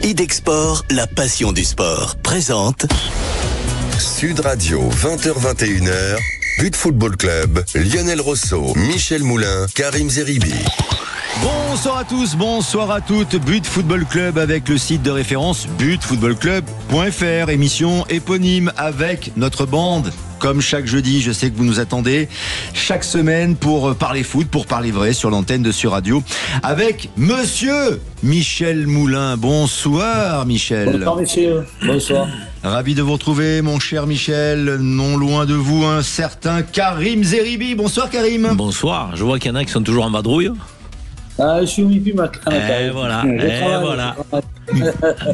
Idexport, la passion du sport, présente Sud Radio, 20h-21h, But Football Club, Lionel Rosso, Michel Moulin, Karim Zeribi. Bonsoir à tous, bonsoir à toutes. But Football Club avec le site de référence butfootballclub.fr. Émission éponyme avec notre bande. Comme chaque jeudi, je sais que vous nous attendez chaque semaine pour parler foot, pour parler vrai sur l'antenne de Sud Radio avec monsieur Michel Moulin. Bonsoir Michel. Bonsoir messieurs, bonsoir. Ravi de vous retrouver mon cher Michel. Non loin de vous un certain Karim Zeribi. Bonsoir Karim. Bonsoir, je vois qu'il y en a qui sont toujours en vadrouille. Je suis au ma Et voilà, voilà.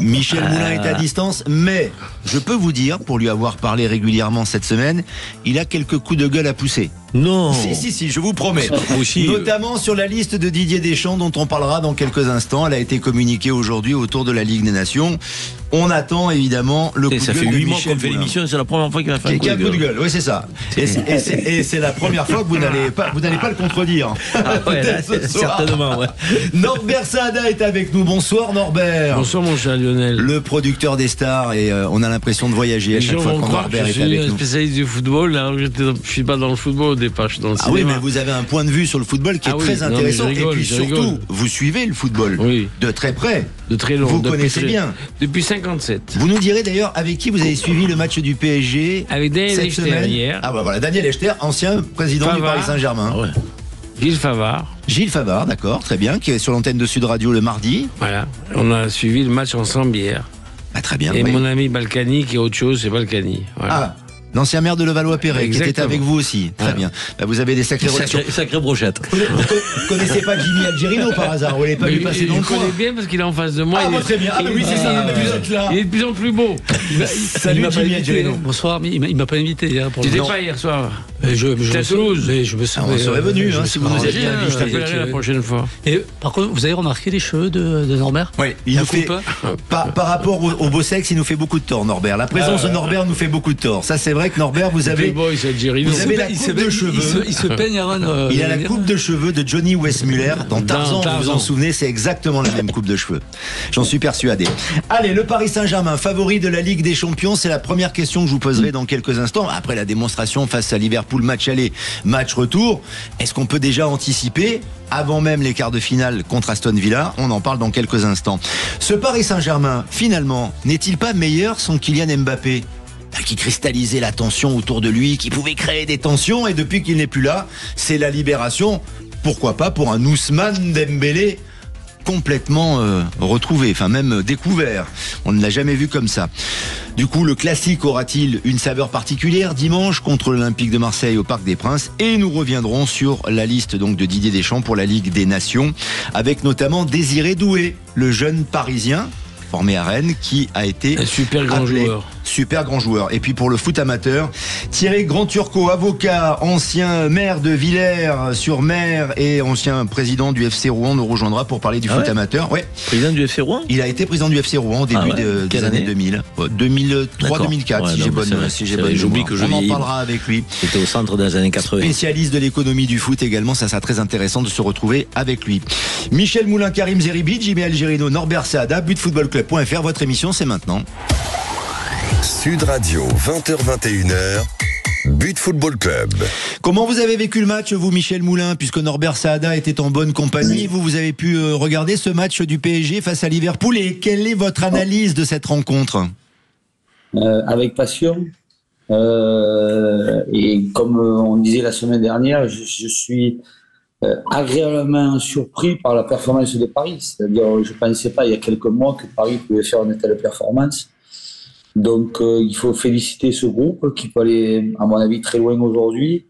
Michel Moulin est à distance, mais je peux vous dire, pour lui avoir parlé régulièrement cette semaine, il a quelques coups de gueule à pousser. Non. Si, je vous promets. Aussi, notamment sur la liste de Didier Deschamps dont on parlera dans quelques instants. Elle a été communiquée aujourd'hui autour de la Ligue des Nations. On attend évidemment le coup de gueule. Ça fait 8 mois qu'on fait l'émission, c'est la première fois qu'il a fait un coup de gueule. Oui, c'est ça. Et c'est la première fois que vous n'allez pas le contredire. Ah ouais, là, certainement, ouais. Norbert Saada est avec nous. Bonsoir Norbert. Bonsoir mon cher Lionel. Le producteur des stars et on a l'impression de voyager à chaque fois quand Norbert est avec nous. Je suis spécialiste du football, alors je suis pas dans le football au départ, je suis dans le cinéma. Oui, mais vous avez un point de vue sur le football qui est très intéressant. Et puis surtout, vous suivez le football de très près. De très long. Vous connaissez bien. Depuis 57. Vous nous direz d'ailleurs avec qui vous avez suivi le match du PSG avec Daniel Echter hier. Ah bah voilà, Daniel Echter, ancien président du Paris Saint-Germain. Ah ouais. Gilles Favard, d'accord, très bien, qui est sur l'antenne de Sud Radio le mardi. Voilà, on a suivi le match ensemble hier. Ah, très bien. Et mon ami Balkany, qui est autre chose, c'est Balkany. Voilà. Ah, l'ancien maire de Levallois-Perret, qui était avec vous aussi. Très bien. Bah, vous avez des sacrées relations. Sacrée brochette. Vous ne connaissez pas Jimmy Algerino par hasard? Vous n'avez pas vu passer dans le coin? Je connais bien parce qu'il est en face de moi. Ah, très bien. Ah, oui, c'est ça. Il est de plus en plus beau. Salut Jimmy Algerino. Bonsoir, mais il m'a pas invité hier. Tu n'étais pas hier soir? J'étais à Toulouse. On serait venu si vous nous aviez invité. Je t'appellerai la prochaine fois. Et par contre, vous avez remarqué les cheveux de Norbert? Oui, il nous fait. Par rapport au beau sexe, il nous fait beaucoup de tort, Norbert. La présence de Norbert nous fait beaucoup de tort. Ça, c'est vrai que Norbert, vous avez la coupe de cheveux. Il se peigne avant. Il a la coupe de cheveux de Johnny Westmuller dans Tarzan. Vous vous en souvenez, c'est exactement la même coupe de cheveux. J'en suis persuadé. Allez, le Paris Saint-Germain, favori de la Ligue des Champions, c'est la première question que je vous poserai dans quelques instants. Après la démonstration face à Liverpool, match aller, match retour, est-ce qu'on peut déjà anticiper avant même les quarts de finale contre Aston Villa? On en parle dans quelques instants. Ce Paris Saint-Germain, finalement, n'est-il pas meilleur sans Kylian Mbappé, qui cristallisait la tension autour de lui, qui pouvait créer des tensions, et depuis qu'il n'est plus là, c'est la libération, pourquoi pas pour un Ousmane Dembélé complètement retrouvé, enfin même découvert. On ne l'a jamais vu comme ça. Du coup, le classique aura-t-il une saveur particulière dimanche contre l'Olympique de Marseille au Parc des Princes? Et nous reviendrons sur la liste donc de Didier Deschamps pour la Ligue des Nations, avec notamment Désiré Doué, le jeune Parisien formé à Rennes, qui a été un super grand joueur. Super grand joueur. Et puis pour le foot amateur, Thierry Grand-Turcot, avocat, ancien maire de Villers-sur-Mer et ancien président du FC Rouen, nous rejoindra pour parler du foot amateur. Ouais. Président du FC Rouen? Il a été président du FC Rouen au début des années 2000. 2003-2004, si j'ai bonne j'oublie que je On en parlera avec lui. C'était au centre des années 80. Spécialiste de l'économie du foot également, ça sera très intéressant de se retrouver avec lui. Michel Moulin, Karim Zeribi, Jimmy Algerino, Norbert Saada, butfootballclub.fr, votre émission c'est maintenant. Sud Radio, 20h-21h, But Football Club. Comment vous avez vécu le match, vous, Michel Moulin, puisque Norbert Saada était en bonne compagnie? Vous avez pu regarder ce match du PSG face à Liverpool, et quelle est votre analyse de cette rencontre? Avec passion. Et comme on disait la semaine dernière, je suis agréablement surpris par la performance de Paris. C'est-à-dire, je ne pensais pas il y a quelques mois que Paris pouvait faire une telle performance. Donc, il faut féliciter ce groupe qui peut aller, à mon avis, très loin aujourd'hui.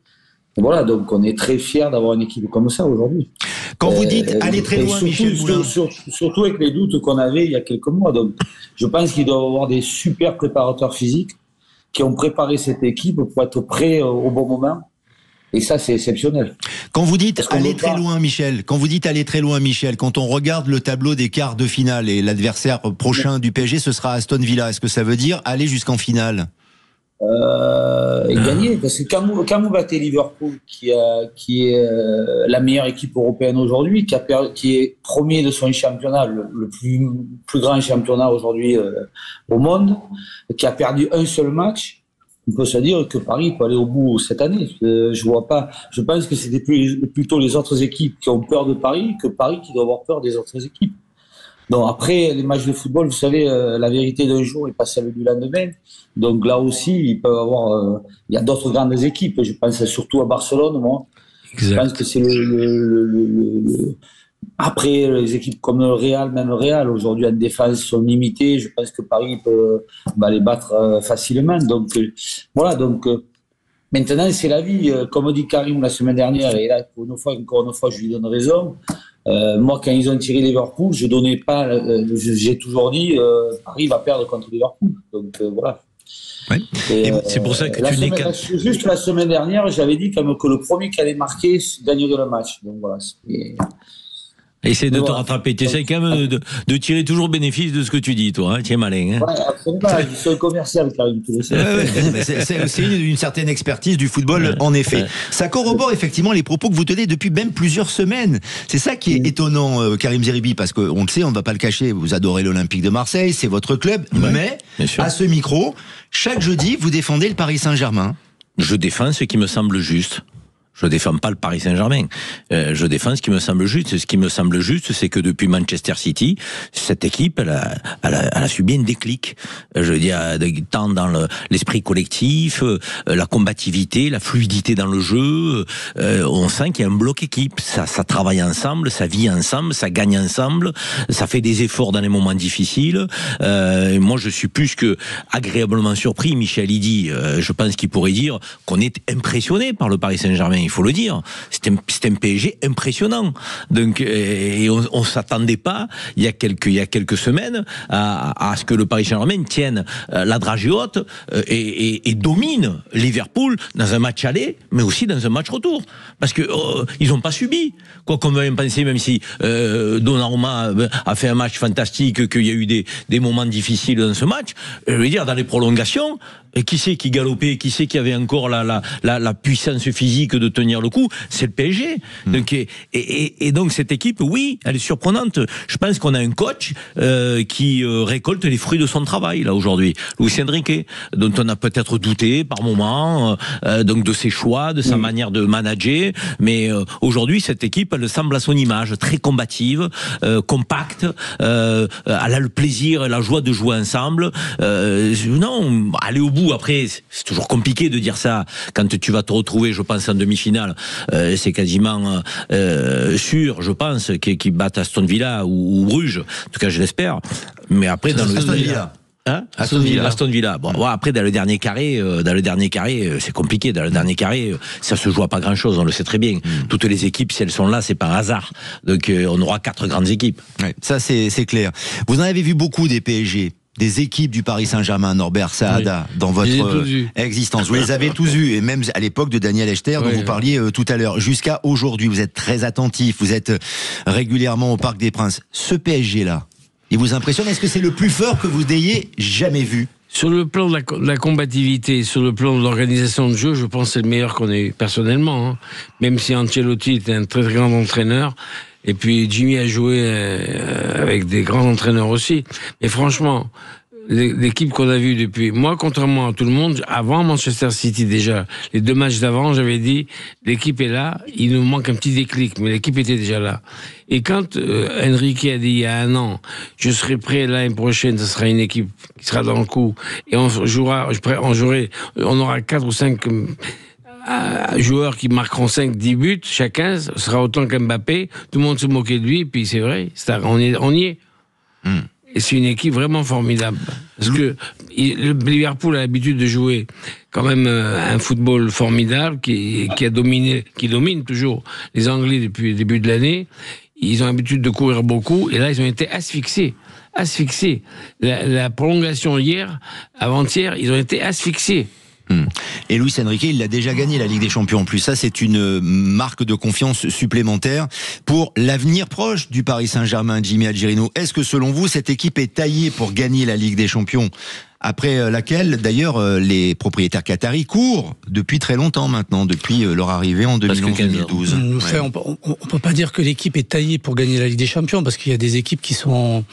Et voilà, donc on est très fiers d'avoir une équipe comme ça aujourd'hui. Quand vous dites aller très loin, Michel Moulin, surtout avec les doutes qu'on avait il y a quelques mois. Donc, je pense qu'il doit y avoir des super préparateurs physiques qui ont préparé cette équipe pour être prêts au bon moment. Et ça, c'est exceptionnel. Quand vous dites aller très loin, Michel, quand on regarde le tableau des quarts de finale et l'adversaire prochain du PSG, ce sera Aston Villa. Est-ce que ça veut dire aller jusqu'en finale? et gagner. Parce que quand vous battez Liverpool, qui est la meilleure équipe européenne aujourd'hui, qui est premier de son championnat, le plus grand championnat aujourd'hui au monde, qui a perdu un seul match, on peut se dire que Paris peut aller au bout cette année. Je vois pas. Je pense que c'était plutôt les autres équipes qui ont peur de Paris que Paris qui doit avoir peur des autres équipes. Donc après, les matchs de football, vous savez, la vérité d'un jour n'est pas celle du lendemain. Donc là aussi, il y a d'autres grandes équipes. Je pense surtout à Barcelone, moi. Exact. Je pense que c'est après, les équipes comme le Real, même le Real, aujourd'hui en défense sont limitées. Je pense que Paris peut les battre facilement. Donc voilà. Donc maintenant, c'est la vie. Comme dit Karim la semaine dernière, et là, encore une fois, je lui donne raison. Moi, quand ils ont tiré Liverpool, je donnais pas. J'ai toujours dit Paris va perdre contre Liverpool. Donc voilà. Ouais. Et c'est pour ça que tu n'es qu'à. Juste la semaine dernière, j'avais dit que le premier qui allait marquer gagnerait le match. Donc voilà. Essaye de te rattraper. Tu essaies quand même de tirer toujours bénéfice de ce que tu dis, toi. Hein. Tu es malin. Hein. Ouais, absolument. Je suis un commercial, Karim. C'est une certaine expertise du football, en effet. Ça corrobore effectivement les propos que vous tenez depuis même plusieurs semaines. C'est ça qui est étonnant, Karim Zeribi, parce qu'on le sait, on ne va pas le cacher. Vous adorez l'Olympique de Marseille, c'est votre club. Mais à ce micro, chaque jeudi, vous défendez le Paris Saint-Germain. Je défends ce qui me semble juste. Je défends pas le Paris Saint-Germain. Je défends ce qui me semble juste. Ce qui me semble juste, c'est que depuis Manchester City, cette équipe, elle a subi un déclic. Je veux dire, tant dans l'esprit collectif, la combativité, la fluidité dans le jeu. On sent qu'il y a un bloc équipe. Ça travaille ensemble, ça vit ensemble, ça gagne ensemble, ça fait des efforts dans les moments difficiles. Moi, je suis plus que agréablement surpris. Michel, il dit, je pense qu'il pourrait dire qu'on est impressionné par le Paris Saint-Germain. Il faut le dire, c'est un PSG impressionnant. Donc, et on s'attendait pas il y a quelques semaines à ce que le Paris Saint-Germain tienne la dragée haute et domine Liverpool dans un match aller, mais aussi dans un match retour, parce que ils ont pas subi. Quoi qu'on veuille penser, même si Donnarumma a fait un match fantastique, qu'il y a eu des moments difficiles dans ce match, je veux dire, dans les prolongations. Et qui c'est qui galopait, qui c'est qui avait encore la puissance physique de tenir le coup? C'est le PSG. Donc, et donc cette équipe, oui, elle est surprenante. Je pense qu'on a un coach qui récolte les fruits de son travail là aujourd'hui, Luis Enrique, dont on a peut-être douté par moment, donc de ses choix, de sa manière de manager. Mais aujourd'hui, cette équipe, elle semble à son image, très combative, compacte. Elle a le plaisir et la joie de jouer ensemble. Non, aller au bout. Après, c'est toujours compliqué de dire ça quand tu vas te retrouver, je pense, en demi-finale. C'est quasiment sûr, je pense, qu'ils battent Aston Villa ou Bruges. En tout cas, je l'espère. Mais après, dans Aston Villa. Hein? Aston Villa. Bon, après, dans le dernier carré, c'est compliqué. Dans le dernier carré, ça se joue à pas grand-chose. On le sait très bien. Toutes les équipes, si elles sont là, c'est pas un hasard. Donc, on aura 4 grandes équipes. Ouais, ça, c'est clair. Vous en avez vu beaucoup des PSG. Des équipes du Paris Saint-Germain, Norbert Saada, dans votre existence. Vous les avez tous vus, et même à l'époque de Daniel Echter, dont vous parliez tout à l'heure. Jusqu'à aujourd'hui, vous êtes très attentif, vous êtes régulièrement au Parc des Princes. Ce PSG-là, il vous impressionne? Est-ce que c'est le plus fort que vous ayez jamais vu? Sur le plan de la combativité, sur le plan de l'organisation de jeu, je pense que c'est le meilleur qu'on ait eu personnellement. Hein. Même si Ancelotti était un très grand entraîneur, et puis Jimmy a joué avec des grands entraîneurs aussi. Mais franchement, l'équipe qu'on a vue depuis... Moi, contrairement à tout le monde, avant Manchester City déjà, les 2 matchs d'avant, j'avais dit, l'équipe est là, il nous manque un petit déclic, mais l'équipe était déjà là. Et quand Enrique a dit il y a 1 an, je serai prêt l'année prochaine, ce sera une équipe qui sera dans le coup, et on aura 4 ou 5... joueurs qui marqueront 5-10 buts, chacun, ce sera autant qu'Mbappé, tout le monde se moquait de lui, puis c'est vrai, on y est. Et c'est une équipe vraiment formidable. Parce que Liverpool a l'habitude de jouer quand même un football formidable qui domine toujours les Anglais depuis le début de l'année. Ils ont l'habitude de courir beaucoup, et là, ils ont été asphyxiés. La prolongation avant-hier, ils ont été asphyxiés. Et Luis Enrique, il l'a déjà gagné, la Ligue des Champions. En plus, ça, c'est une marque de confiance supplémentaire pour l'avenir proche du Paris Saint-Germain, Jimmy Algerino. Est-ce que, selon vous, cette équipe est taillée pour gagner la Ligue des Champions après laquelle, d'ailleurs, les propriétaires qataris courent depuis très longtemps maintenant, depuis leur arrivée en 2011-2012. Enfin, on peut pas dire que l'équipe est taillée pour gagner la Ligue des Champions, parce qu'il y a des équipes qui sont,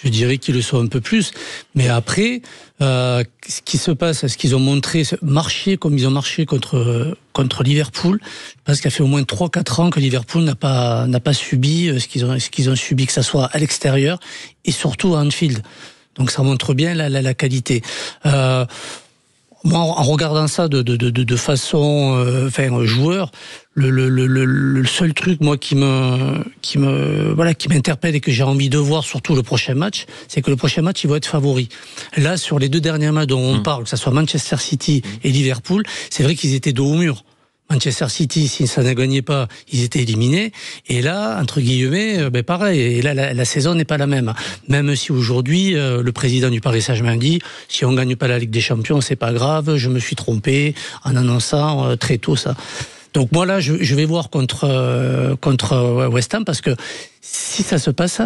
je dirais, qui le sont un peu plus. Mais après, ce qui se passe, ce qu'ils ont montré, marcher comme ils ont marché contre Liverpool, parce qu'il y a fait au moins 3-4 ans que Liverpool n'a pas subi ce qu'ils ont subi, que ça soit à l'extérieur et surtout à Anfield. Donc ça montre bien la qualité. Moi, en regardant ça de façon, joueur, le seul truc, moi, qui m'interpelle et que j'ai envie de voir, surtout le prochain match, c'est que le prochain match, ils vont être favoris. Là, sur les 2 derniers matchs dont on parle, que ça soit Manchester City et Liverpool, c'est vrai qu'ils étaient dos au mur. Manchester City, si ça ne gagnait pas, ils étaient éliminés. Et là, entre guillemets, pareil. Et là, la saison n'est pas la même. Même si aujourd'hui, le président du Paris Saint-Germain dit, si on gagne pas la Ligue des Champions, c'est pas grave. Je me suis trompé en annonçant très tôt ça. Donc moi là, je vais voir contre West Ham, parce que si ça se passe,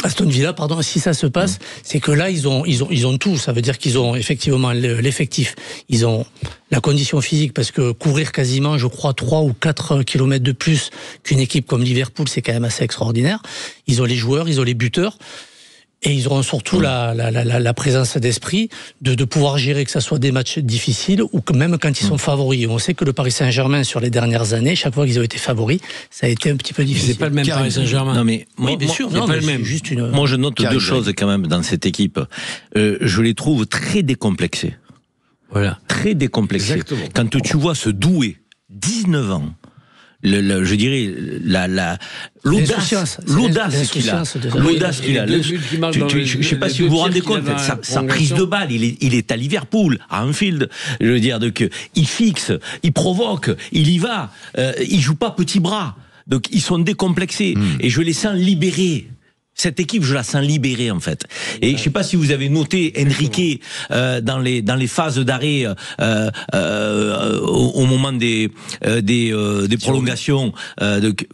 Aston Villa, pardon, si ça se passe, c'est que là, ils ont tout. Ça veut dire qu'ils ont effectivement l'effectif. Ils ont la condition physique, parce que courir quasiment, je crois, 3 ou 4 kilomètres de plus qu'une équipe comme Liverpool, c'est quand même assez extraordinaire. Ils ont les joueurs, ils ont les buteurs. Et ils auront surtout la présence d'esprit de pouvoir gérer, que ça soit des matchs difficiles ou que même quand ils sont favoris. On sait que le Paris Saint-Germain, sur les dernières années, chaque fois qu'ils ont été favoris, ça a été un petit peu difficile. C'est pas le même Paris Saint-Germain. Non mais oui, bien sûr, c'est pas le même. Moi, je note 2 choses quand même dans cette équipe. Je les trouve très décomplexés. Voilà, très décomplexés. Exactement. Quand tu vois ce Doué, 19 ans. Je dirais l'audace qu'il a. Je sais pas si vous vous rendez compte, sa prise de balle, il est à Liverpool, à Anfield. Je veux dire, donc il fixe, il provoque, il y va, il joue pas petit bras. Donc ils sont décomplexés et je les sens libérés. Cette équipe, je la sens libérée en fait. Et je sais pas si vous avez noté Enrique dans les phases d'arrêt au moment des prolongations,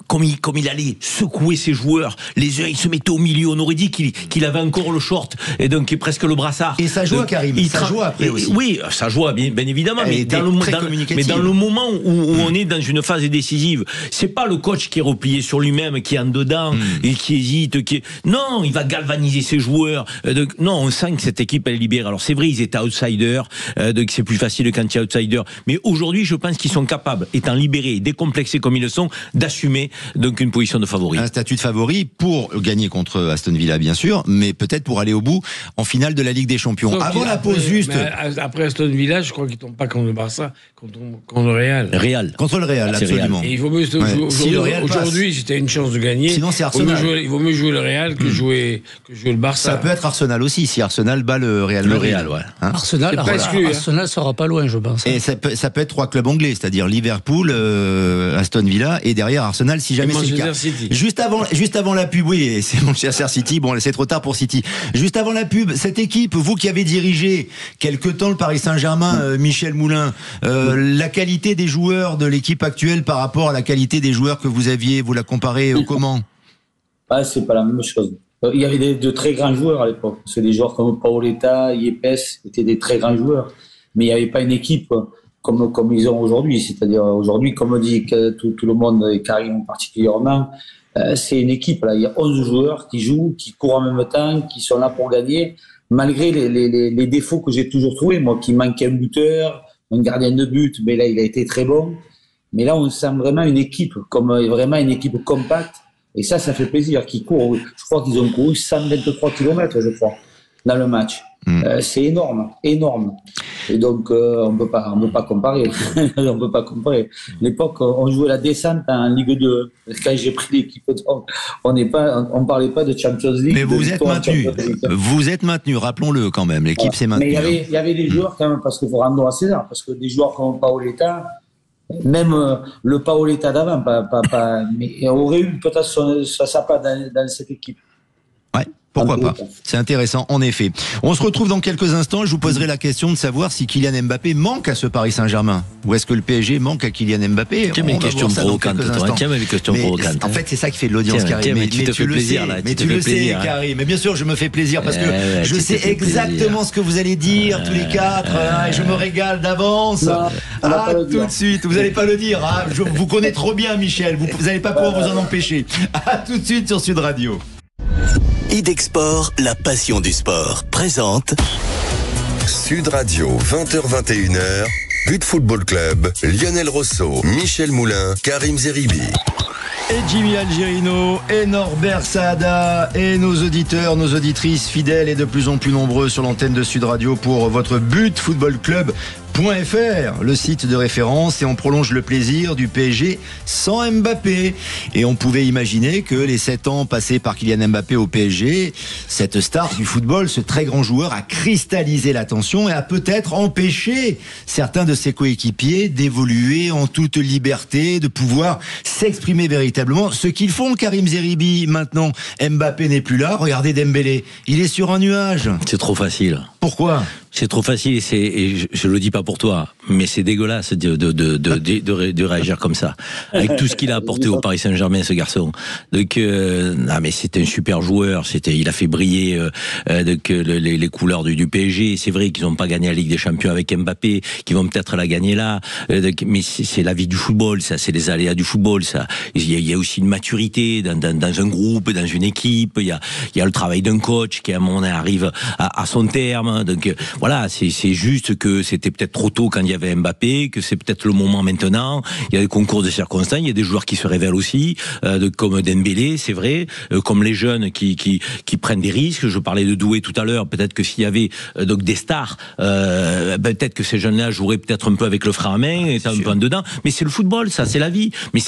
comme il allait secouer ses joueurs. Les uns, il se mettait au milieu. On aurait dit qu'il avait encore le short et donc presque le brassard. Et ça joue, Karim. Ça joue après aussi. Oui, ça joue bien évidemment. Mais dans le moment où on est dans une phase décisive, c'est pas le coach qui est replié sur lui-même, qui est en dedans et qui hésite, non, il va galvaniser ses joueurs. Non, on sent que cette équipe elle est libérée. Alors c'est vrai, ils étaient outsiders, donc c'est plus facile quand il y a outsiders. Mais aujourd'hui, je pense qu'ils sont capables, étant libérés et décomplexés comme ils le sont, d'assumer donc une position de favori. Un statut de favori pour gagner contre Aston Villa, bien sûr, mais peut-être pour aller au bout en finale de la Ligue des Champions. Donc, avant la pause juste. Après Aston Villa, je crois qu'ils tombent pas contre le Barça, contre le Real. Contre le Real, absolument. Et il vaut mieux aujourd'hui, si tu as une chance de gagner. Sinon, c'est Arsenal. Il vaut mieux jouer le Real que jouer le Barça. Ça peut être Arsenal aussi, si Arsenal bat le Real Madrid. Arsenal sera pas loin, je pense. Et ça peut être 3 clubs anglais, c'est-à-dire Liverpool, Aston Villa et derrière Arsenal, si jamais c'est le cas. City. Juste avant la pub, oui, et c'est Manchester City. Bon, c'est trop tard pour City. Juste avant la pub, cette équipe, vous qui avez dirigé quelque temps le Paris Saint-Germain, Michel Moulin, la qualité des joueurs de l'équipe actuelle par rapport à la qualité des joueurs que vous aviez, vous la comparez comment? C'est pas la même chose. Il y avait de très grands joueurs à l'époque. C'est des joueurs comme Paoletta, Yepes, étaient des très grands joueurs. Mais il n'y avait pas une équipe comme ils ont aujourd'hui. C'est-à-dire aujourd'hui, comme dit tout le monde, et Karim particulièrement, c'est une équipe. Là. Il y a 11 joueurs qui jouent, qui courent en même temps, qui sont là pour gagner, malgré les défauts que j'ai toujours trouvés. Moi, qui manquait un buteur, un gardien de but, mais là, il a été très bon. Mais là, on sent vraiment une équipe, comme vraiment une équipe compacte. Et ça fait plaisir qu'ils courent. Je crois qu'ils ont couru 123 km, je crois, dans le match. C'est énorme. Et donc, on peut pas comparer. On peut pas comparer. À l'époque, on jouait la descente en Ligue 2. Quand j'ai pris l'équipe, on parlait pas de Champions League. Mais vous êtes maintenu. Vous êtes maintenu, rappelons-le quand même. L'équipe s'est maintenue. Mais il y avait des joueurs quand même, parce qu'il faut rendre à César, parce que des joueurs comme Paoletta, même le Paoletta d'avant, mais il aurait eu peut-être sa part dans cette équipe. Ouais. Pourquoi pas? C'est intéressant, en effet. On se retrouve dans quelques instants. Je vous poserai la question de savoir si Kylian Mbappé manque à ce Paris Saint-Germain. Ou est-ce que le PSG manque à Kylian Mbappé? Tiens, mais une question provocante. Tiens, mais une question provocante. En fait, c'est ça qui fait de l'audience, Karim. Mais tu te fais plaisir, là. Mais tu le sais, Karim. Mais bien sûr, je me fais plaisir parce que je sais exactement ce que vous allez dire, tous les quatre. Et je me régale d'avance. Tout de suite. Vous n'allez pas le dire. Je vous connais trop bien, Michel. Vous n'allez pas pouvoir vous en empêcher. À tout de suite sur Sud Radio. Idexport, la passion du sport, présente Sud Radio, 20h-21h, But Football Club, Lionel Rosso, Michel Moulin, Karim Zeribi. Et Jimmy Algerino, et Norbert Saada, et nos auditeurs, nos auditrices fidèles et de plus en plus nombreux sur l'antenne de Sud Radio pour votre But Football Club. .fr, le site de référence, et on prolonge le plaisir du PSG sans Mbappé. Et on pouvait imaginer que les 7 ans passés par Kylian Mbappé au PSG, cette star du football, ce très grand joueur, a cristallisé l'attention et a peut-être empêché certains de ses coéquipiers d'évoluer en toute liberté, de pouvoir s'exprimer véritablement. Ce qu'ils font, Karim Zeribi, maintenant, Mbappé n'est plus là. Regardez Dembélé, il est sur un nuage. C'est trop facile. Pourquoi ? C'est trop facile et je le dis pas pour toi, mais c'est dégueulasse de réagir comme ça. Avec tout ce qu'il a apporté au Paris Saint-Germain, ce garçon. Donc, mais c'était un super joueur. Il a fait briller les couleurs du PSG. C'est vrai qu'ils n'ont pas gagné la Ligue des Champions avec Mbappé, qu'ils vont peut-être la gagner là. Mais c'est la vie du football, ça. C'est les aléas du football, ça. Il y a aussi une maturité dans un groupe, dans une équipe. Il y a le travail d'un coach qui à un moment arrive à son terme. Donc voilà, c'est juste que c'était peut-être trop tôt quand il y avait Mbappé, que c'est peut-être le moment maintenant. Il y a des concours de circonstances, il y a des joueurs qui se révèlent aussi, comme Dembélé, c'est vrai, comme les jeunes qui prennent des risques. Je parlais de Doué tout à l'heure. Peut-être que s'il y avait donc des stars, peut-être que ces jeunes-là joueraient peut-être un peu avec le frein à main, étant un peu en dedans. Mais c'est le football, ça, c'est la vie. Mais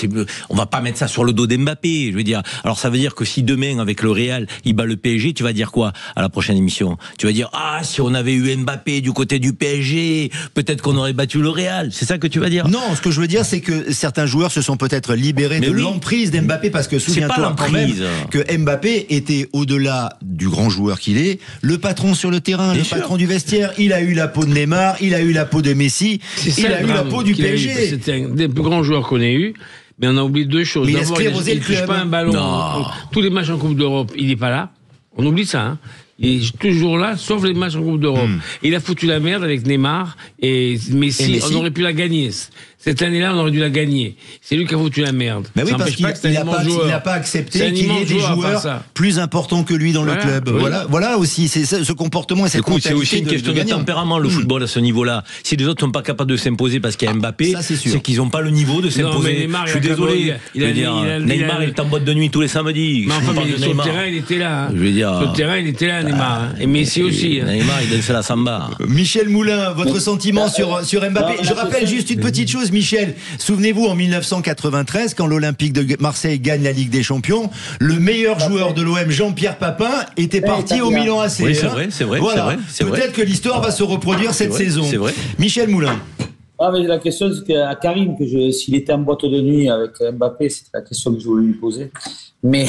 on va pas mettre ça sur le dos d'Mbappé. Je veux dire. Alors ça veut dire que si demain avec le Real, il bat le PSG, tu vas dire quoi à la prochaine émission? Tu vas dire si on avait eu Mbappé du côté du PSG, peut-être qu'on aurait battu le Real. C'est ça que tu vas dire? Non, ce que je veux dire, c'est que certains joueurs se sont peut-être libérés de l'emprise d'Mbappé, parce que souviens-toi quand même que Mbappé était, au-delà du grand joueur qu'il est, le patron sur le terrain, patron du vestiaire. Il a eu la peau de Neymar, il a eu la peau de Messi, il a eu la peau du PSG. C'était un des plus grands joueurs qu'on ait eu. Mais on a oublié deux choses. Mais d'abord, il ne touche pas un ballon. Tous les matchs en Coupe d'Europe, il n'est pas là. On oublie ça, hein. Il est toujours là, sauf les matchs en Coupe d'Europe. Il a foutu la merde avec Neymar et Messi. On aurait pu la gagner. Cette année-là, on aurait dû la gagner. C'est lui qui a foutu la merde. Mais oui, parce qu'il n'a pas accepté qu'il y ait des joueurs plus importants que lui dans le club. Oui. Voilà aussi, c'est ce comportement et cette mentalité. C'est aussi une question de tempérament, le football, à ce niveau-là. Si les autres ne sont pas capables de s'imposer parce qu'il y a Mbappé, c'est qu'ils n'ont pas le niveau de s'imposer. Je suis désolé. Neymar, il est en boîte de nuit tous les samedis. Mais enfin, sur le terrain, il était là. Sur le terrain, il était là, Neymar. Et Messi aussi. Neymar, il dansait la samba. Michel Moulin, votre sentiment sur Mbappé? Je rappelle juste une petite chose, Michel. Souvenez-vous, en 1993, quand l'Olympique de Marseille gagne la Ligue des Champions, le meilleur joueur de l'OM, Jean-Pierre Papin, était parti au Milan AC. Oui, c'est vrai. Voilà. Peut-être que l'histoire va se reproduire cette saison. C'est vrai. Michel Moulin. Mais la question, c'était à Karim, s'il était en boîte de nuit avec Mbappé, c'était la question que je voulais lui poser. Mais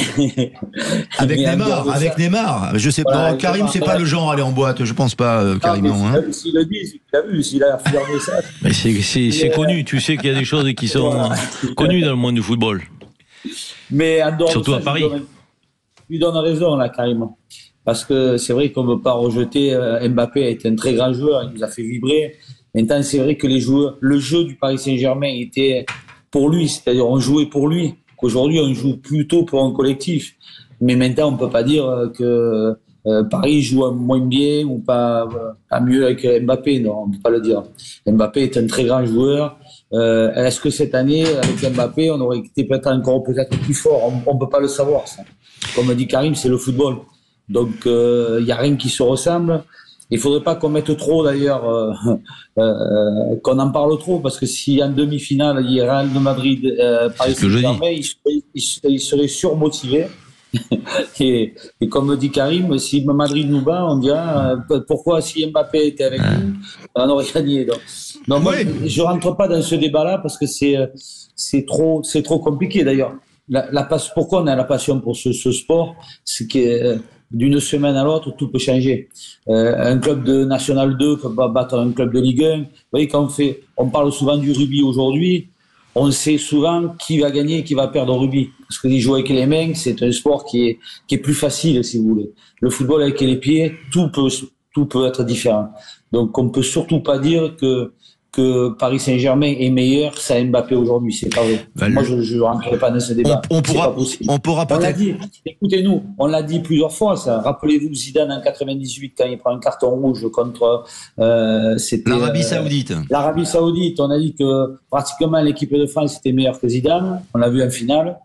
avec Neymar, je sais pas. Karim, c'est pas le genre à aller en boîte, je pense pas, Karim. S'il le dit, c'est qu'il a vu, s'il a affirmé ça. Mais c'est connu. Tu sais qu'il y a des choses qui sont connues dans le monde du football. Mais surtout à Paris. Je lui donne raison là, Karim, parce que c'est vrai qu'on ne peut pas rejeter. Mbappé a été un très grand joueur, il nous a fait vibrer. Maintenant, c'est vrai que le jeu du Paris Saint-Germain était pour lui, c'est-à-dire on jouait pour lui. Qu'aujourd'hui, on joue plutôt pour un collectif. Mais maintenant, on ne peut pas dire que Paris joue moins bien ou pas mieux avec Mbappé. Non, on ne peut pas le dire. Mbappé est un très grand joueur. Est-ce que cette année, avec Mbappé, on aurait été peut-être plus fort? On ne peut pas le savoir, ça. Comme dit Karim, c'est le football. Donc, il n'y a rien qui se ressemble. Il ne faudrait pas qu'on mette trop, d'ailleurs, qu'on en parle trop, parce que si en demi-finale, il y a Real de Madrid, Paris Saint-Germain, il serait surmotivé. et comme dit Karim, si Madrid nous bat, on dira pourquoi si Mbappé était avec nous, on aurait gagné. Donc moi, je ne rentre pas dans ce débat-là parce que c'est trop compliqué. D'ailleurs, pourquoi on a la passion pour ce sport? C'est que d'une semaine à l'autre, tout peut changer. Un club de National 2 peut battre un club de Ligue 1. Vous voyez, quand on parle souvent du rugby aujourd'hui, on sait souvent qui va gagner et qui va perdre au rugby. Parce que jouer avec les mains, c'est un sport qui est plus facile, si vous voulez. Le football avec les pieds, tout peut être différent. Donc, on peut surtout pas dire que Paris Saint-Germain est meilleur, ça Mbappé aujourd'hui, c'est pas vrai. Moi, je ne rentrerai pas dans ce débat. On pourra peut-être. Écoutez-nous, on l'a dit plusieurs fois, ça. Rappelez-vous Zidane en 98 quand il prend un carton rouge contre c'était l'Arabie Saoudite. L'Arabie Saoudite, on a dit que pratiquement l'équipe de France était meilleure que Zidane. On l'a vu en finale.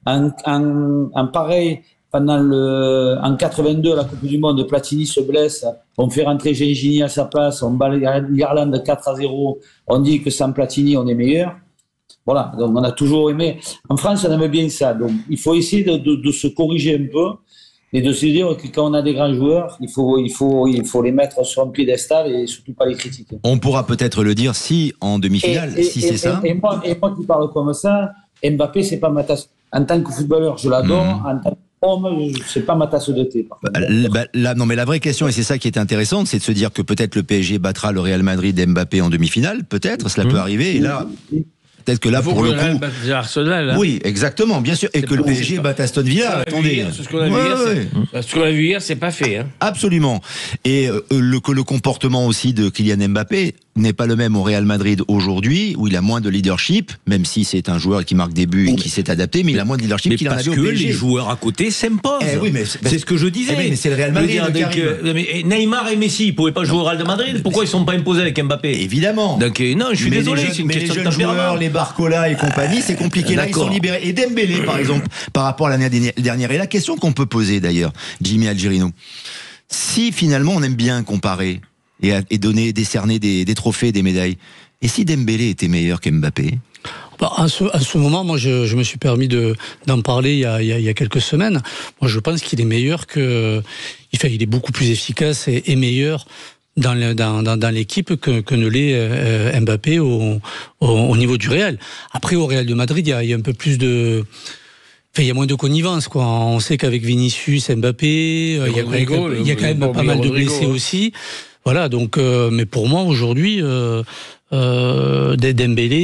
En pareil. En 82, la Coupe du Monde, Platini se blesse, on fait rentrer Gengini à sa place, on bat l'Irlande 4-0, on dit que sans Platini, on est meilleur. Voilà, donc on a toujours aimé. En France, on aime bien ça. Donc il faut essayer de se corriger un peu et de se dire que quand on a des grands joueurs, il faut les mettre sur un piédestal et surtout pas les critiquer. On pourra peut-être le dire si en demi-finale, c'est ça. Et moi qui parle comme ça, Mbappé, c'est pas ma tasse. En tant que footballeur, je l'adore. En tant c'est pas ma tasse de thé. Non, mais la vraie question, et c'est ça qui est intéressant, c'est de se dire que peut-être le PSG battra le Real Madrid d'Mbappé en demi-finale, peut-être, cela peut arriver, et là, peut-être que là, pour le coup... Arsenal, hein. Oui, exactement, bien sûr, et que le PSG batte Aston Villa, attendez. Ce qu'on a vu hier, c'est pas fait. Hein. Absolument. Et le comportement aussi de Kylian Mbappé n'est pas le même au Real Madrid aujourd'hui, où il a moins de leadership, même si c'est un joueur qui marque des buts et qui s'est adapté, mais il a moins de leadership qu'il en avait au PSG. Parce que les joueurs à côté s'imposent. Oui, mais c'est ce que je disais. Mais c'est le Real Madrid. Neymar et Messi, ils pouvaient pas jouer au Real Madrid. Pourquoi ils sont pas imposés avec Mbappé? Évidemment. Donc non, je suis désolé, c'est une question de tempérament. Les Barcola et compagnie, c'est compliqué. Là, ils sont libérés. Et Dembélé, par exemple, par rapport à l'année dernière. Et la question qu'on peut poser d'ailleurs, Jimmy Algerino, si finalement on aime bien comparer et décerner des trophées, des médailles, et si Dembélé était meilleur qu'Mbappé? À ce moment, moi, je me suis permis d'en parler il y a quelques semaines. Moi, je pense qu'il est meilleur il est beaucoup plus efficace et meilleur dans l'équipe que ne l'est Mbappé au niveau du Real. Après, au Real de Madrid, il y a un peu plus de... il y a moins de connivence, quoi. On sait qu'avec Vinicius, Mbappé, il y a quand même pas mal de blessés aussi. Voilà, donc, mais pour moi, aujourd'hui, Dembélé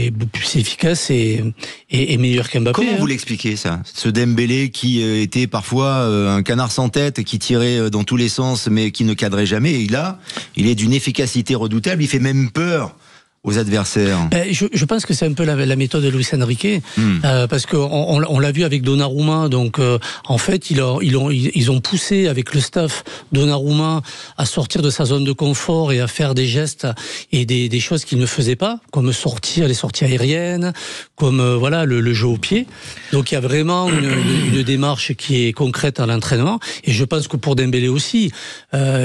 est plus efficace et meilleur qu'Mbappé. Comment vous l'expliquez, ça? Ce Dembélé qui était parfois un canard sans tête, qui tirait dans tous les sens, mais qui ne cadrait jamais. Et là, il est d'une efficacité redoutable, il fait même peur aux adversaires. Je pense que c'est un peu la méthode de Luis Enrique, parce qu'on l'a vu avec Donnarumma. Donc en fait, ils ont poussé avec le staff Donnarumma à sortir de sa zone de confort et à faire des gestes et des choses qu'il ne faisait pas, comme les sorties aériennes, comme le jeu au pied. Donc il y a vraiment une démarche qui est concrète à l'entraînement. Et je pense que pour Dembélé aussi,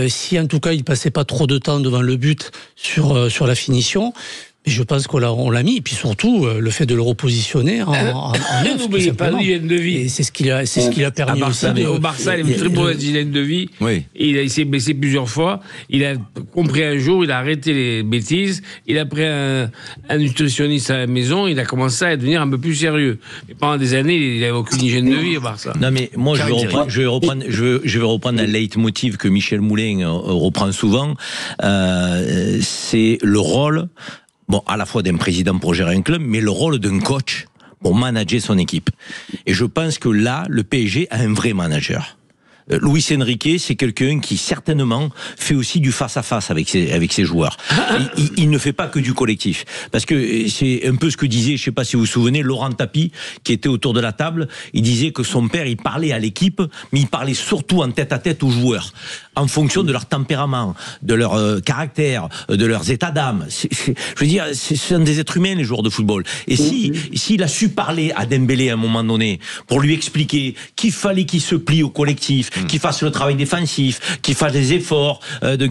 si en tout cas il passait pas trop de temps devant le but sur la finition. Mais je pense qu'on l'a mis, et puis surtout le fait de le repositionner en neuf. N'oubliez pas l'hygiène de vie. Et c'est ce qui l'a permis aussi. Au Barça, il avait une très bonne hygiène de vie. Oui. Il s'est blessé plusieurs fois. Il a compris un jour, il a arrêté les bêtises. Il a pris un nutritionniste à la maison. Il a commencé à devenir un peu plus sérieux. Mais pendant des années, il n'avait aucune hygiène de vie au Barça. Non, mais moi, je vais reprendre un leitmotiv que Michel Moulin reprend souvent. C'est le rôle. Bon, à la fois d'un président pour gérer un club, mais le rôle d'un coach pour manager son équipe. Et je pense que là, le PSG a un vrai manager. Luis Enrique, c'est quelqu'un qui certainement fait aussi du face-à-face avec ses joueurs. Il ne fait pas que du collectif. Parce que c'est un peu ce que disait, je sais pas si vous vous souvenez, Laurent Tapie, qui était autour de la table. Il disait que son père, il parlait à l'équipe, mais il parlait surtout en tête-à-tête aux joueurs, en fonction de leur tempérament, de leur caractère, de leurs états d'âme. Je veux dire, ce sont des êtres humains, les joueurs de football. Et s'il a su parler à Dembélé à un moment donné, pour lui expliquer qu'il fallait qu'il se plie au collectif, qu'il fasse le travail défensif, qu'il fasse des efforts,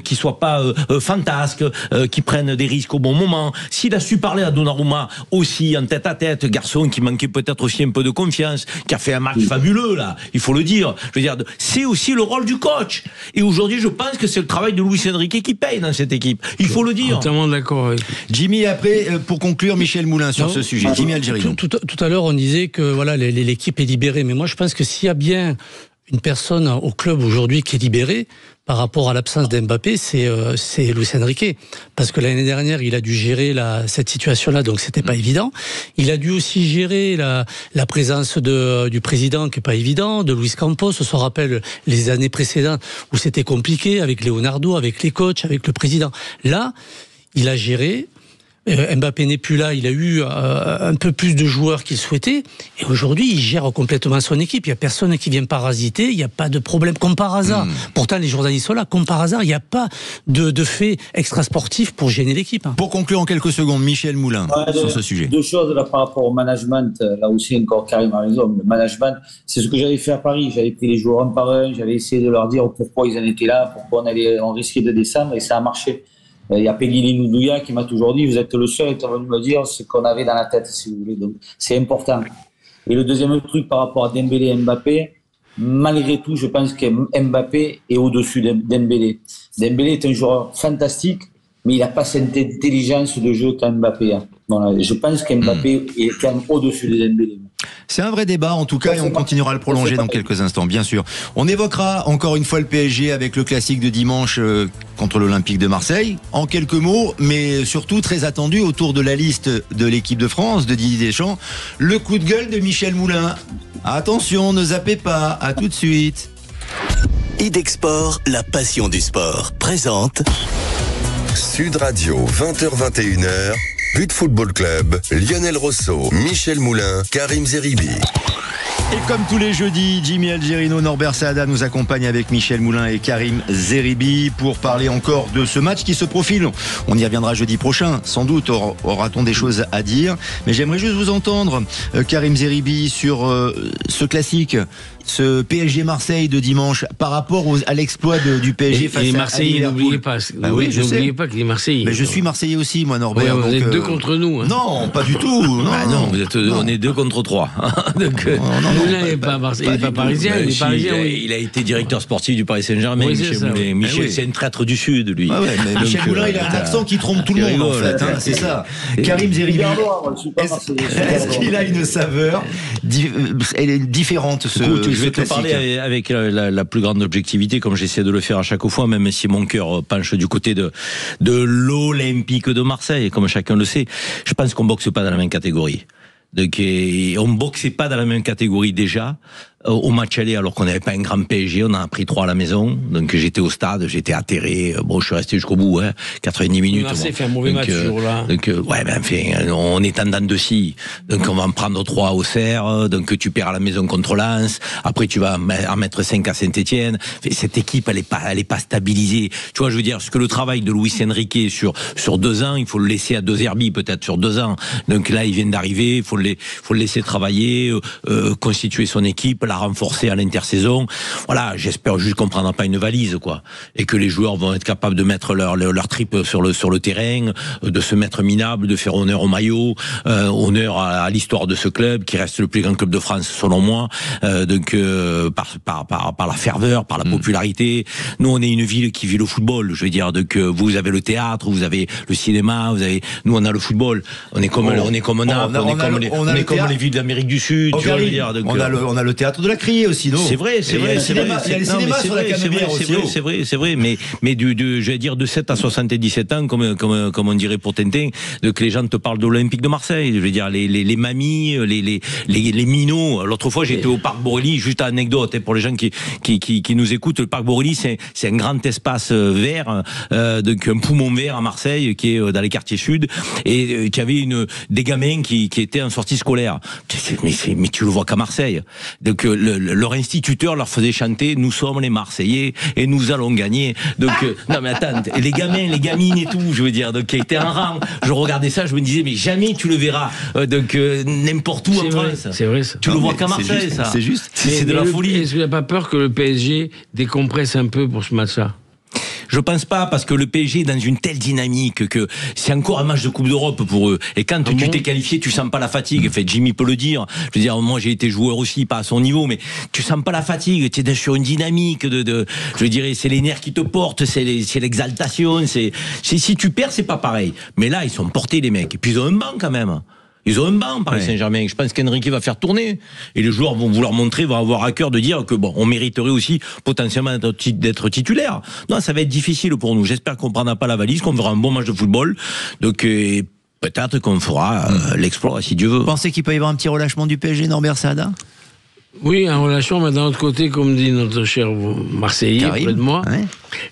qu'il soit pas fantasque, qu'il prenne des risques au bon moment. S'il a su parler à Donnarumma aussi en tête-à-tête, garçon qui manquait peut-être aussi un peu de confiance, qui a fait un match fabuleux là, il faut le dire. Je veux dire, c'est aussi le rôle du coach. Et aujourd'hui, je pense que c'est le travail de Luis Enrique qui paye dans cette équipe. Il faut le dire. Totalement d'accord avec Jimmy, après, pour conclure, Michel Moulin sur ce sujet. Jimmy Algerino. Tout à l'heure, on disait que l'équipe est libérée. Mais moi, je pense que s'il y a bien une personne au club aujourd'hui qui est libérée par rapport à l'absence d'Mbappé, c'est Luis Enrique. Parce que l'année dernière, il a dû gérer cette situation-là, donc c'était pas évident. Il a dû aussi gérer la présence du président, qui est pas évident, de Luis Campos. On se rappelle les années précédentes où c'était compliqué, avec Leonardo, avec les coachs, avec le président. Là, il a géré. Mbappé n'est plus là, il a eu un peu plus de joueurs qu'il souhaitait, et aujourd'hui il gère complètement son équipe. Il n'y a personne qui vient parasiter, il n'y a pas de problème, comme par hasard. Pourtant les journalistes sont là, comme par hasard, il n'y a pas de fait extrasportif pour gêner l'équipe. Pour conclure en quelques secondes, Michel Moulin, sur ce sujet. Deux choses là par rapport au management, là aussi encore Karim a raison, le management, c'est ce que j'avais fait à Paris, j'avais pris les joueurs un par un, j'avais essayé de leur dire pourquoi ils en étaient là, pourquoi on risquait de descendre, et ça a marché. Il y a Peggy Noudouya qui m'a toujours dit, vous êtes le seul qui est venu me dire ce qu'on avait dans la tête, si vous voulez. Donc, c'est important. Et le deuxième truc par rapport à Dembélé et Mbappé, malgré tout, je pense que Mbappé est au-dessus de Dembélé. Dembélé est un joueur fantastique, mais il n'a pas cette intelligence de jeu qu'a Mbappé. Voilà. Je pense qu'Mbappé est quand même au-dessus de Dembélé. C'est un vrai débat en tout cas, et on continuera à le prolonger dans quelques instants, bien sûr. On évoquera encore une fois le PSG avec le classique de dimanche contre l'Olympique de Marseille. En quelques mots, mais surtout très attendu autour de la liste de l'équipe de France, de Didier Deschamps, le coup de gueule de Michel Moulin. Attention, ne zappez pas, à tout de suite. Idexport, la passion du sport, présente Sud Radio, 20h-21h, But Football Club, Lionel Rosso, Michel Moulin, Karim Zeribi. Et comme tous les jeudis, Jimmy Algerino, Norbert Saada nous accompagnent avec Michel Moulin et Karim Zeribi pour parler encore de ce match qui se profile. On y reviendra jeudi prochain, sans doute aura-t-on des choses à dire. Mais j'aimerais juste vous entendre, Karim Zeribi, sur ce classique, ce PSG Marseille de dimanche, par rapport à l'exploit du PSG face à Marseillais, Liverpool. N'oubliez pas qu'il est Marseillais. Mais je suis Marseillais aussi, moi, Norbert. Vous êtes deux contre nous. Hein. Non, pas du tout. Non, on est 2 contre 3. Donc, Moulin n'est pas parisien. Il a été directeur sportif du Paris Saint-Germain. Oui, Michel, c'est un traître du Sud, lui. Mais Michel Moulin, il a un accent qui trompe tout le monde, en fait. C'est ça. Karim Zeribi, est-ce qu'il a une saveur différente, je vais te parler avec la plus grande objectivité, comme j'essaie de le faire à chaque fois, même si mon cœur penche du côté de l'Olympique de Marseille, comme chacun le sait. Je pense qu'on boxe pas dans la même catégorie. Donc, on boxait pas dans la même catégorie déjà. Au match aller, alors qu'on n'avait pas un grand PSG, on en a pris 3 à la maison. Donc j'étais au stade, j'étais atterré. Bon, je suis resté jusqu'au bout, 90 minutes. Marseille fait un mauvais match ce jour-là. Donc on est en dents de scie. Donc on va en prendre 3 au Serre. Donc tu perds à la maison contre Lens. Après tu vas en mettre 5 à Saint-Etienne. Cette équipe, elle est pas stabilisée. Tu vois, je veux dire, ce que le travail de Luis Enrique sur 2 ans, il faut le laisser à De Zerbi peut-être sur 2 ans. Donc là, il vient d'arriver, il faut le laisser travailler, constituer son équipe, la renforcer à l'intersaison. Voilà, j'espère juste qu'on prendra pas une valise, quoi, et que les joueurs vont être capables de mettre leur trip sur le terrain, de se mettre minable, de faire honneur au maillot, honneur à l'histoire de ce club qui reste le plus grand club de France selon moi. Donc par la ferveur, par la popularité. Nous, on est une ville qui vit le football. Je veux dire, donc vous avez le théâtre, vous avez le cinéma, nous on a le football. On est comme Naples, on est comme les villes d'Amérique du Sud. Tu vois, je veux dire, donc, on a le théâtre de la Criée aussi, non? C'est vrai. Il y a le cinéma sur la Canebière aussi. C'est vrai, mais je vais dire de 7 à 77 ans, comme on dirait pour Tintin, que les gens te parlent de l'Olympique de Marseille. Je veux dire, les mamies, les minots. L'autre fois, j'étais au Parc Borély, juste anecdote, pour les gens qui nous écoutent. Le Parc Borély, c'est un grand espace vert, donc un poumon vert à Marseille, qui est dans les quartiers sud, et qui avait des gamins qui étaient en sortie scolaire. Mais tu le vois qu'à Marseille. Donc leur instituteur leur faisait chanter « Nous sommes les Marseillais et nous allons gagner ». Donc non mais attends, les gamins, les gamines et tout, je veux dire, donc qui étaient en rang. Je regardais ça, je me disais mais jamais tu le verras donc n'importe où en France. C'est vrai ça. Tu le vois qu'à Marseille, ça. C'est juste. C'est de la folie. Est-ce que tu n'as pas peur que le PSG décompresse un peu pour ce match-là? Je pense pas, parce que le PSG est dans une telle dynamique que c'est encore un match de Coupe d'Europe pour eux. Et quand tu t'es qualifié, tu sens pas la fatigue. Enfin, Jimmy peut le dire. Je veux dire, moi j'ai été joueur aussi, pas à son niveau, mais tu sens pas la fatigue. Tu es sur une dynamique je dirais, c'est les nerfs qui te portent, c'est l'exaltation. Si tu perds, c'est pas pareil. Mais là, ils sont portés les mecs. Et puis ils ont un banc quand même. Ils ont un banc, Paris Saint-Germain. Je pense qu'Enrique va faire tourner. Et les joueurs vont vouloir montrer, vont avoir à cœur de dire que on mériterait aussi potentiellement d'être titulaire. Non, ça va être difficile pour nous. J'espère qu'on ne prendra pas la valise, qu'on fera un bon match de football. Donc, peut-être qu'on fera l'exploit, si Dieu veut. Vous pensez qu'il peut y avoir un petit relâchement du PSG, Norbert Saada? Oui, un relâchement, mais d'un autre côté, comme dit notre cher Marseillais Karim, près de moi,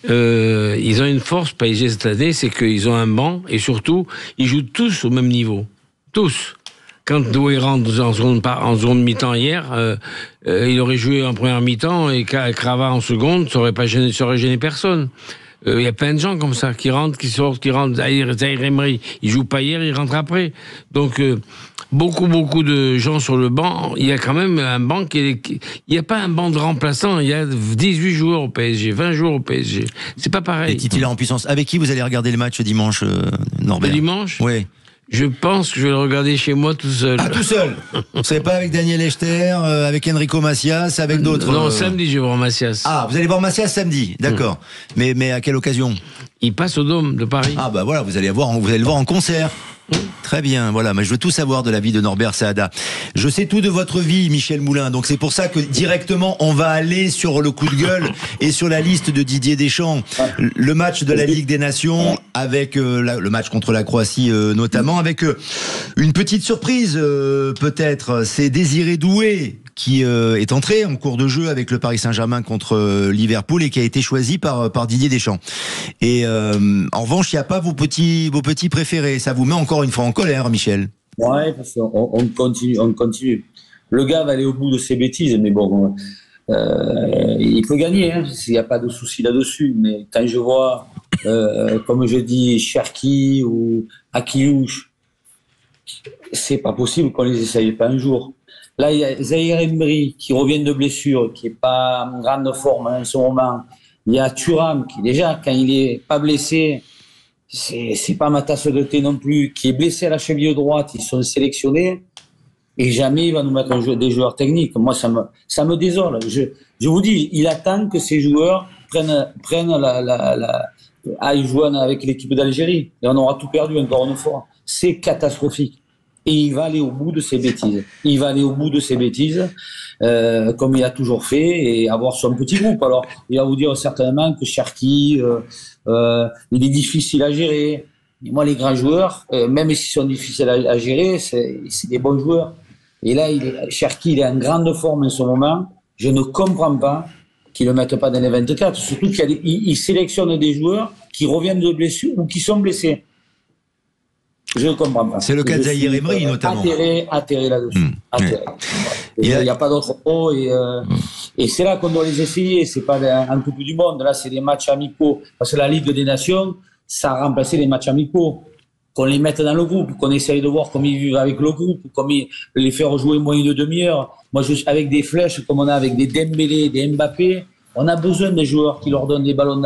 ils ont une force, PSG, cette année, c'est qu'ils ont un banc, et surtout, ils jouent tous au même niveau. Tous. Quand Doué rentre en seconde mi-temps hier, il aurait joué en première mi-temps, et Crava en seconde, ça aurait gêné personne. Il y a plein de gens comme ça, qui rentrent, qui sortent, qui rentrent. Zahir Emery, il joue pas hier, il rentre après. Donc, beaucoup de gens sur le banc. Il y a quand même un banc il n'y a pas un banc de remplaçants. Il y a 18 joueurs au PSG, 20 joueurs au PSG. C'est pas pareil. Les titulaires en puissance. Avec qui vous allez regarder le match dimanche, Norbert? Le dimanche? Oui. Je pense que je vais le regarder chez moi tout seul. Ah, tout seul? Vous savez pas avec Daniel Echter, avec Enrico Macias, avec d'autres? Non, samedi, je vais voir Macias. Ah, vous allez voir Macias samedi, d'accord. Mais à quelle occasion? Il passe au Dôme de Paris. Ah bah voilà, vous allez le voir en concert. Très bien, voilà, mais je veux tout savoir de la vie de Norbert Saada. Je sais tout de votre vie, Michel Moulin, donc c'est pour ça que directement on va aller sur le coup de gueule et sur la liste de Didier Deschamps. Le match de la Ligue des Nations avec le match contre la Croatie notamment, avec une petite surprise peut-être, c'est Désiré Doué qui est entré en cours de jeu avec le Paris Saint-Germain contre Liverpool et qui a été choisi par Didier Deschamps. Et en revanche, il n'y a pas vos petits préférés. Ça vous met encore une fois en colère, Michel? Ouais, parce qu'on continue. Le gars va aller au bout de ses bêtises, mais bon, il peut gagner, hein, il n'y a pas de souci là-dessus. Mais quand je vois, comme je dis, Cherki ou Akiouche, c'est pas possible qu'on les essaye pas un jour. Là, il y a Zahir Emery qui revient de blessure, qui est pas en grande forme en ce moment. Il y a Thuram qui, déjà, quand il est pas blessé, c'est pas ma tasse de thé non plus, qui est blessé à la cheville droite. Ils sont sélectionnés et jamais il va nous mettre des joueurs techniques. Moi, ça me désole. Je vous dis, il attend que ces joueurs prennent aillent jouer avec l'équipe d'Algérie. Et on aura tout perdu encore une fois. C'est catastrophique. Et il va aller au bout de ses bêtises. Il va aller au bout de ses bêtises, comme il a toujours fait, et avoir son petit groupe. Alors, il va vous dire certainement que Cherki, il est difficile à gérer. Et moi, les grands joueurs, même s'ils sont difficiles à gérer, c'est des bons joueurs. Et là, Cherki, il est en grande forme en ce moment. Je ne comprends pas qu'ils ne le mettent pas dans les 24. Surtout qu'il sélectionne des joueurs qui reviennent de blessures ou qui sont blessés. Je ne comprends pas. C'est le cas de Zahir Emery, notamment. Atterré là-dessus. Il n'y a pas d'autre mot. Et c'est là qu'on doit les essayer. C'est pas un Coupe du Monde. Là, c'est des matchs amicaux. Parce que la Ligue des Nations, ça a remplacé les matchs amicaux. Qu'on les mette dans le groupe, qu'on essaye de voir comment ils vivent avec le groupe, comment les faire jouer moins de demi-heure. Moi, avec des flèches, comme on a avec des Dembélé, des Mbappé, on a besoin des joueurs qui leur donnent des ballons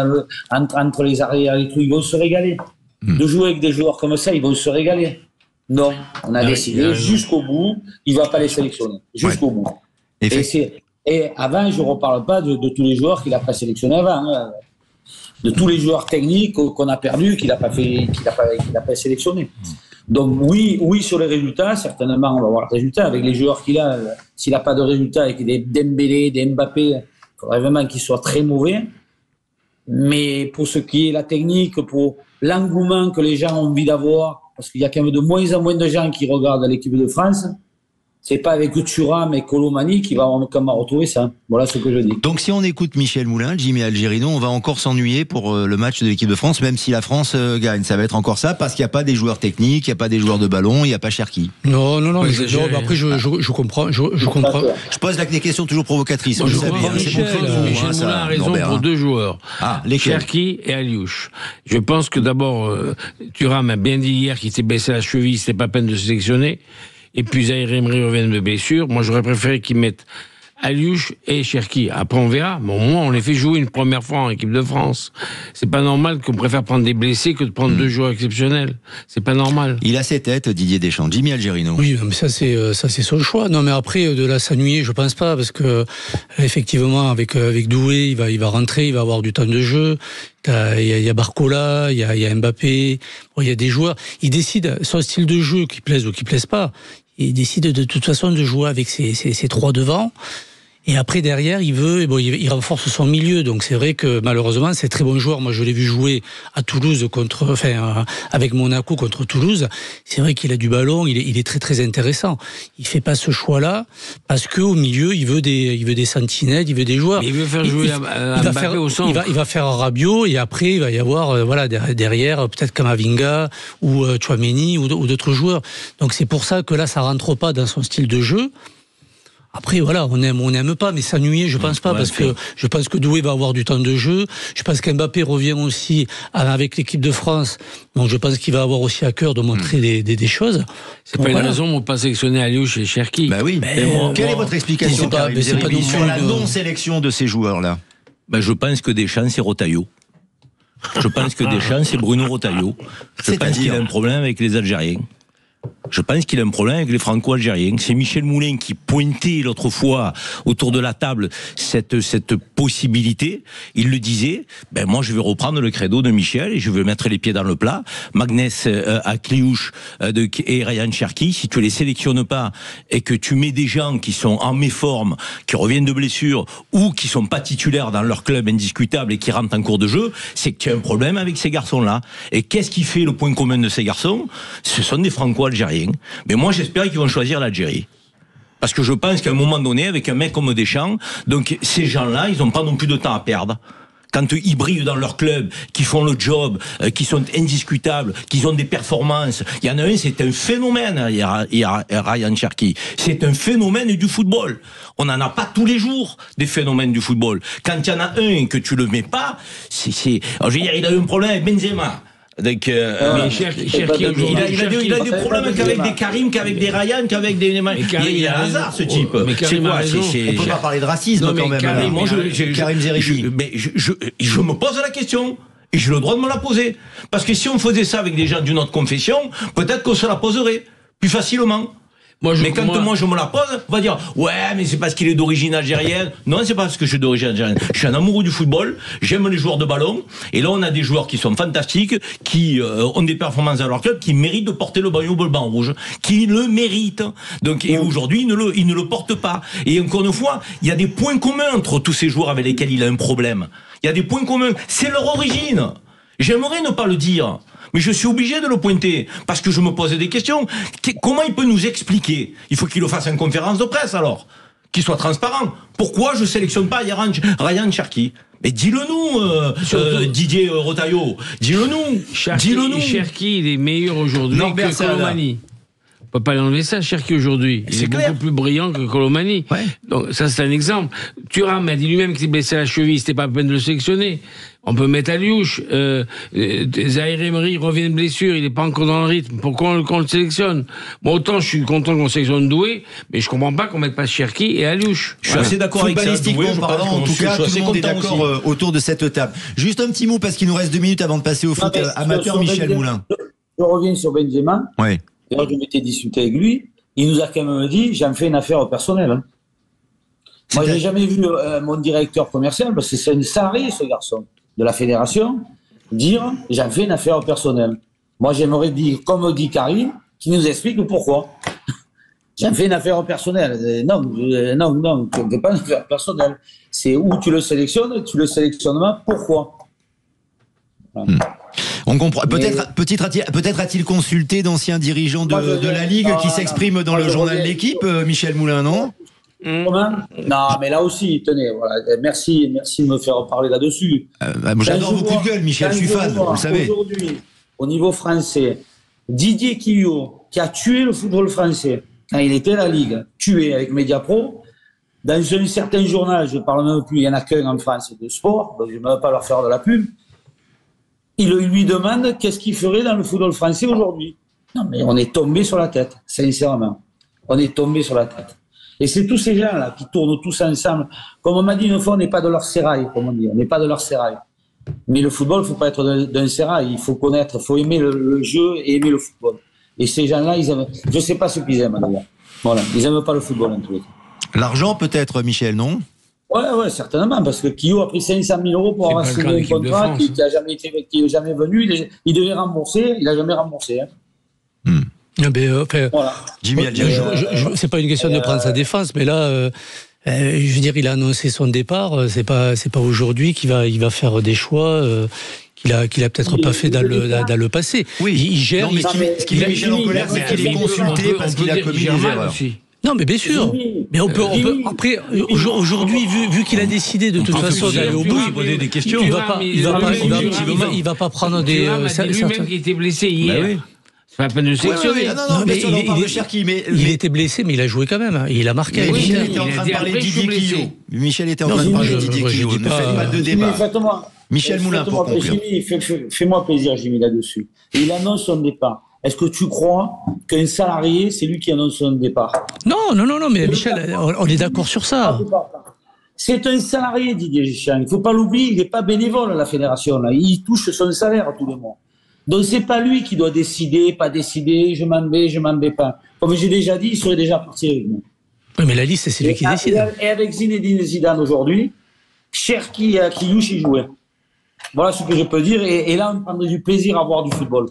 entre les arrières et tout. Ils vont se régaler. De jouer avec des joueurs comme ça, ils vont se régaler. Non, on a décidé jusqu'au bout, il ne va pas les sélectionner. Jusqu'au bout. Et avant, je ne reparle pas de tous les joueurs qu'il n'a pas sélectionnés avant. Hein. De tous les joueurs techniques qu'on a perdus, qu'il n'a pas sélectionnés. Donc oui, sur les résultats, certainement, on va voir les résultats. Avec les joueurs qu'il a, s'il n'a pas de résultats, avec des Dembélé, des Mbappé, il faudrait vraiment qu'ils soient très mauvais. Mais pour ce qui est la technique, pour l'engouement que les gens ont envie d'avoir, parce qu'il y a quand même de moins en moins de gens qui regardent l'équipe de France, c'est pas avec Thuram et Colomani qui va retrouver ça. Voilà ce que je dis. Donc si on écoute Michel Moulin, Jimmy Algerino, on va encore s'ennuyer pour le match de l'équipe de France, même si la France gagne. Ça va être encore ça, parce qu'il n'y a pas des joueurs techniques, il n'y a pas des joueurs de ballon, il n'y a pas Cherki. Non, après je comprends. Je pose des questions toujours provocatrices. Michel Moulin a raison pour deux joueurs. Cherki et Aliouche. Je pense que d'abord, Thuram a bien dit hier qu'il s'est blessé à la cheville, c'était pas peine de se sélectionner. Et puis Zahir Emery revient de blessure. Moi, j'aurais préféré qu'ils mettent Aliouche et Cherki. Après, on verra. Bon, moi, on les fait jouer une première fois en équipe de France. C'est pas normal qu'on préfère prendre des blessés que de prendre 2 joueurs exceptionnels. C'est pas normal. Il a ses têtes, Didier Deschamps. Jimmy Algerino. Oui, mais ça c'est son choix. Non, mais après de là s'ennuyer, je pense pas, parce que effectivement avec Doué, il va rentrer, il va avoir du temps de jeu. Il y a Barcola, il y a Mbappé, il y a des joueurs. Il décide son style de jeu qui plaise ou qui plaise pas. Il décide de toute façon de jouer avec ces 3 devant. Et après, derrière, il renforce son milieu. Donc, c'est vrai que, malheureusement, c'est très bon joueur. Moi, je l'ai vu jouer à Toulouse avec Monaco contre Toulouse. C'est vrai qu'il a du ballon. Il est très, très intéressant. Il fait pas ce choix-là parce que, au milieu, il veut des sentinelles, il veut des joueurs. Mais il veut faire jouer Mbappé au centre. Il va faire un Rabiot et après, il va y avoir, derrière, peut-être Kamavinga ou Tchouaméni ou d'autres joueurs. Donc, c'est pour ça que là, ça rentre pas dans son style de jeu. Après, voilà, on n'aime pas, mais s'ennuyer, je pense pas, parce que je pense que Doué va avoir du temps de jeu. Je pense qu'Mbappé revient aussi avec l'équipe de France. Donc, je pense qu'il va avoir aussi à cœur de montrer des choses. C'est pas une raison pour pas sélectionner Aliouche et Cherki. Bah oui. Quelle est votre explication sur la non-sélection de ces joueurs-là? Je pense que Deschamps, c'est Rotaillot. Je pense que Deschamps, c'est Bruno Rotaillot. Je pense qu'il a un problème avec les Algériens. Je pense qu'il a un problème avec les Franco-Algériens. C'est Michel Moulin qui pointait l'autre fois autour de la table cette possibilité. Il le disait, moi je vais reprendre le credo de Michel et je vais mettre les pieds dans le plat. Magnès Akliouche et Ryan Cherki, si tu les sélectionnes pas et que tu mets des gens qui sont en méforme, qui reviennent de blessure ou qui sont pas titulaires dans leur club indiscutable et qui rentrent en cours de jeu, c'est que tu as un problème avec ces garçons-là. Et qu'est-ce qui fait le point commun de ces garçons? Ce sont des Franco-Algériens. Mais moi, j'espère qu'ils vont choisir l'Algérie. Parce que je pense qu'à un moment donné, avec un mec comme Deschamps, donc ces gens-là, ils n'ont pas non plus de temps à perdre. Quand ils brillent dans leur club, qui font le job, qui sont indiscutables, qui ont des performances. Il y en a un, c'est un phénomène, il y a Ryan Cherki. C'est un phénomène du football. On n'en a pas tous les jours des phénomènes du football. Quand il y en a un que tu le mets pas, alors, je veux dire, il a eu un problème avec Benzema. Donc, mais Cherki, il a des problèmes qu'avec des Karim, qu'avec des Ryan, qu'avec des Neymar. Il a hasard, ce type. Mais Karim a raison. On peut pas parler de racisme quand même. Karim Zeribi. Mais je me pose la question. Et j'ai le droit de me la poser. Parce que si on faisait ça avec des gens d'une autre confession, peut-être qu'on se la poserait plus facilement. Moi, je me la pose, on va dire ouais, mais c'est parce qu'il est d'origine algérienne. Non, c'est pas parce que je suis d'origine algérienne. Je suis un amoureux du football, j'aime les joueurs de ballon, et là on a des joueurs qui sont fantastiques, qui ont des performances dans leur club, qui méritent de porter le maillot bleu blanc rouge, qui le méritent. Donc et aujourd'hui ils ne le portent pas. Et encore une fois, il y a des points communs entre tous ces joueurs avec lesquels il a un problème. Il y a des points communs. C'est leur origine. J'aimerais ne pas le dire. Mais je suis obligé de le pointer, parce que je me pose des questions. Comment il peut nous expliquer? Il faut qu'il le fasse en conférence de presse, alors. Qu'il soit transparent. Pourquoi je sélectionne pas Ryan Cherki? Mais dis-le-nous, Didier Rotaillot. Dis-le-nous. Cherki, il est meilleur aujourd'hui que Colomani. On peut pas l'enlever ça, Cherki, aujourd'hui. Il est beaucoup plus brillant que Colomani. Ouais. Donc, ça, c'est un exemple. Thuram a dit lui-même qu'il s'est blessé à la cheville, c'était pas la peine de le sélectionner. On peut mettre Aliouche. Zahir Emery revient de blessure, il est pas encore dans le rythme. Pourquoi on le sélectionne? Bon, autant je suis content qu'on sélectionne Doué, mais je comprends pas qu'on mette pas Cherki et Aliouche. Je suis assez d'accord avec ça. Footballistiquement parlant, en tout cas, tout le monde est d'accord autour de cette table. Juste un petit mot, parce qu'il nous reste 2 minutes avant de passer au foot amateur, Michel Moulin. Je reviens sur Benzema. Oui. D'ailleurs, je m'étais discuté avec lui. Il nous a quand même dit, j'en fais une affaire personnelle. Hein. Moi, j'ai jamais vu mon directeur commercial, parce que c'est une sarrée, ce garçon, de la fédération, dire, j'en fais une affaire personnelle. Moi, j'aimerais dire, comme dit Karim, qui nous explique pourquoi. J'en fais une affaire personnelle. Non, ce n'est pas une affaire personnelle. C'est où tu le sélectionnes pas, pourquoi. Voilà. On comprend. Peut-être a-t-il consulté d'anciens dirigeants de la Ligue qui s'expriment dans le journal de l'équipe, Michel Moulin, non? Non, mais là aussi, tenez, voilà, merci de me faire parler là-dessus. J'adore vos coups de gueule, Michel, je suis fan, vous le savez. Aujourd'hui, au niveau français, Didier Quillot, qui a tué le football français, quand il était à la Ligue, tué avec Mediapro, dans un certain journal, je ne parle même plus, il n'y en a qu'un en France de sport, donc je ne vais pas leur faire de la pub, il lui demande qu'est-ce qu'il ferait dans le football français aujourd'hui. Non, mais on est tombé sur la tête, sincèrement. On est tombé sur la tête. Et c'est tous ces gens-là qui tournent tous ensemble. Comme on m'a dit une fois, on n'est pas de leur sérail, comme on dit. On n'est pas de leur sérail. Mais le football, il ne faut pas être d'un sérail. Il faut connaître, il faut aimer le jeu et aimer le football. Et ces gens-là, ils aiment, je ne sais pas ce qu'ils aiment d'ailleurs. Voilà, ils n'aiment pas le football en tous les cas. L'argent peut-être, Michel, non? Ouais, certainement, parce que Kyo a pris 500 000 € pour avoir signé un contrat qui n'a jamais venu. Il devait rembourser, il n'a jamais remboursé. Hein. Voilà. Jimmy c'est pas une question de prendre sa défense, mais là, je veux dire, il a annoncé son départ. C'est pas aujourd'hui qu'il va faire des choix qu'il a peut-être pas fait dans le passé. Oui. Il gère. Non, mais ce qui met Michel en colère, c'est qu'il est consulté parce qu'il a commis des erreurs. Aussi. Non, mais bien sûr. Mais on peut après, aujourd'hui, vu qu'il a décidé de toute façon d'aller au bout, des questions. Il va pas prendre des. Lui-même qui était blessé hier. C'est pas la peine de sélectionner. Il était blessé, mais il a joué quand même. Il a marqué. Michel était en train de parler de Didier Quillot. Michel était en train de parler de Didier Quillot. Ne faites pas de débat. Michel Moulin pour conclure. Fais-moi plaisir, Jimmy, là-dessus. Il annonce son départ. Est-ce que tu crois qu'un salarié, c'est lui qui annonce son départ? Non, mais Michel, on est d'accord sur ça. C'est un salarié, Didier Deschamps. Il ne faut pas l'oublier, il n'est pas bénévole à la fédération. Là. Il touche son salaire tous les mois. Donc c'est pas lui qui doit décider, pas décider, je m'en vais pas. Comme j'ai déjà dit, il serait déjà parti avec nous. Oui, mais la liste, c'est lui qui décide. Et avec Zinedine Zidane aujourd'hui, Cherki et Akiyouch y jouaient. Voilà ce que je peux dire. Et là, on prendrait du plaisir à voir du football.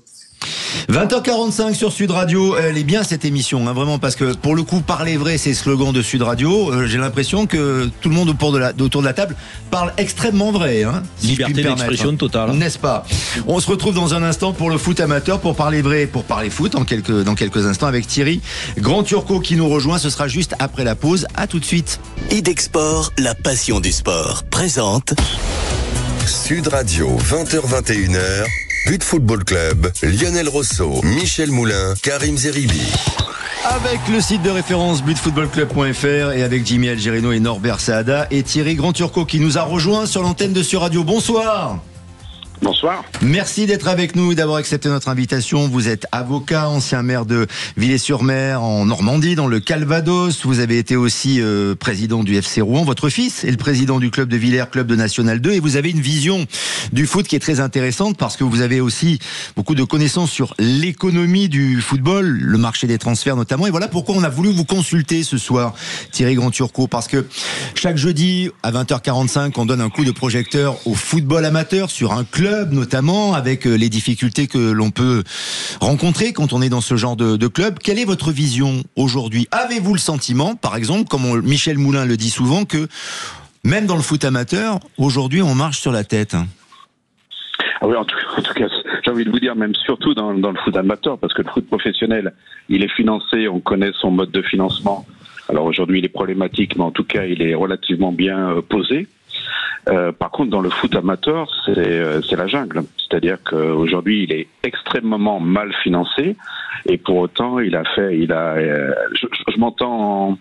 20h45 sur Sud Radio, elle est bien cette émission, hein, vraiment, parce que pour le coup, parler vrai, c'est le slogan de Sud Radio. J'ai l'impression que tout le monde autour de la table parle extrêmement vrai. Hein, liberté d'expression totale. N'est-ce pas? On se retrouve dans un instant pour le foot amateur, pour parler vrai, pour parler foot dans quelques instants avec Thierry Grand Turcot qui nous rejoint. Ce sera juste après la pause. À tout de suite. Idexport, la passion du sport, présente Sud Radio, 20h21h. But Football Club, Lionel Rosso, Michel Moulin, Karim Zeribi. Avec le site de référence butfootballclub.fr et avec Jimmy Algerino et Norbert Saada et Thierry Grand Turcot qui nous a rejoint sur l'antenne de Sud Radio. Bonsoir. Bonsoir. Merci d'être avec nous et d'avoir accepté notre invitation. Vous êtes avocat, ancien maire de Villers-sur-Mer en Normandie, dans le Calvados. Vous avez été aussi président du FC Rouen. Votre fils est le président du club de Villers, club de National 2. Et vous avez une vision du foot qui est très intéressante parce que vous avez aussi beaucoup de connaissances sur l'économie du football, le marché des transferts notamment. Et voilà pourquoi on a voulu vous consulter ce soir, Thierry Grand Turcot, parce que chaque jeudi à 20h45, on donne un coup de projecteur au football amateur sur un club notamment, avec les difficultés que l'on peut rencontrer quand on est dans ce genre de club. Quelle est votre vision aujourd'hui? Avez-vous le sentiment, par exemple, comme Michel Moulin le dit souvent, que même dans le foot amateur, aujourd'hui, on marche sur la tête? Ah oui, en tout cas, j'ai envie de vous dire, même surtout dans le foot amateur, parce que le foot professionnel, il est financé, on connaît son mode de financement. Alors aujourd'hui, il est problématique, mais en tout cas, il est relativement bien posé. Par contre, dans le foot amateur, c'est la jungle. C'est-à-dire qu'aujourd'hui, il est extrêmement mal financé, et pour autant, je m'entends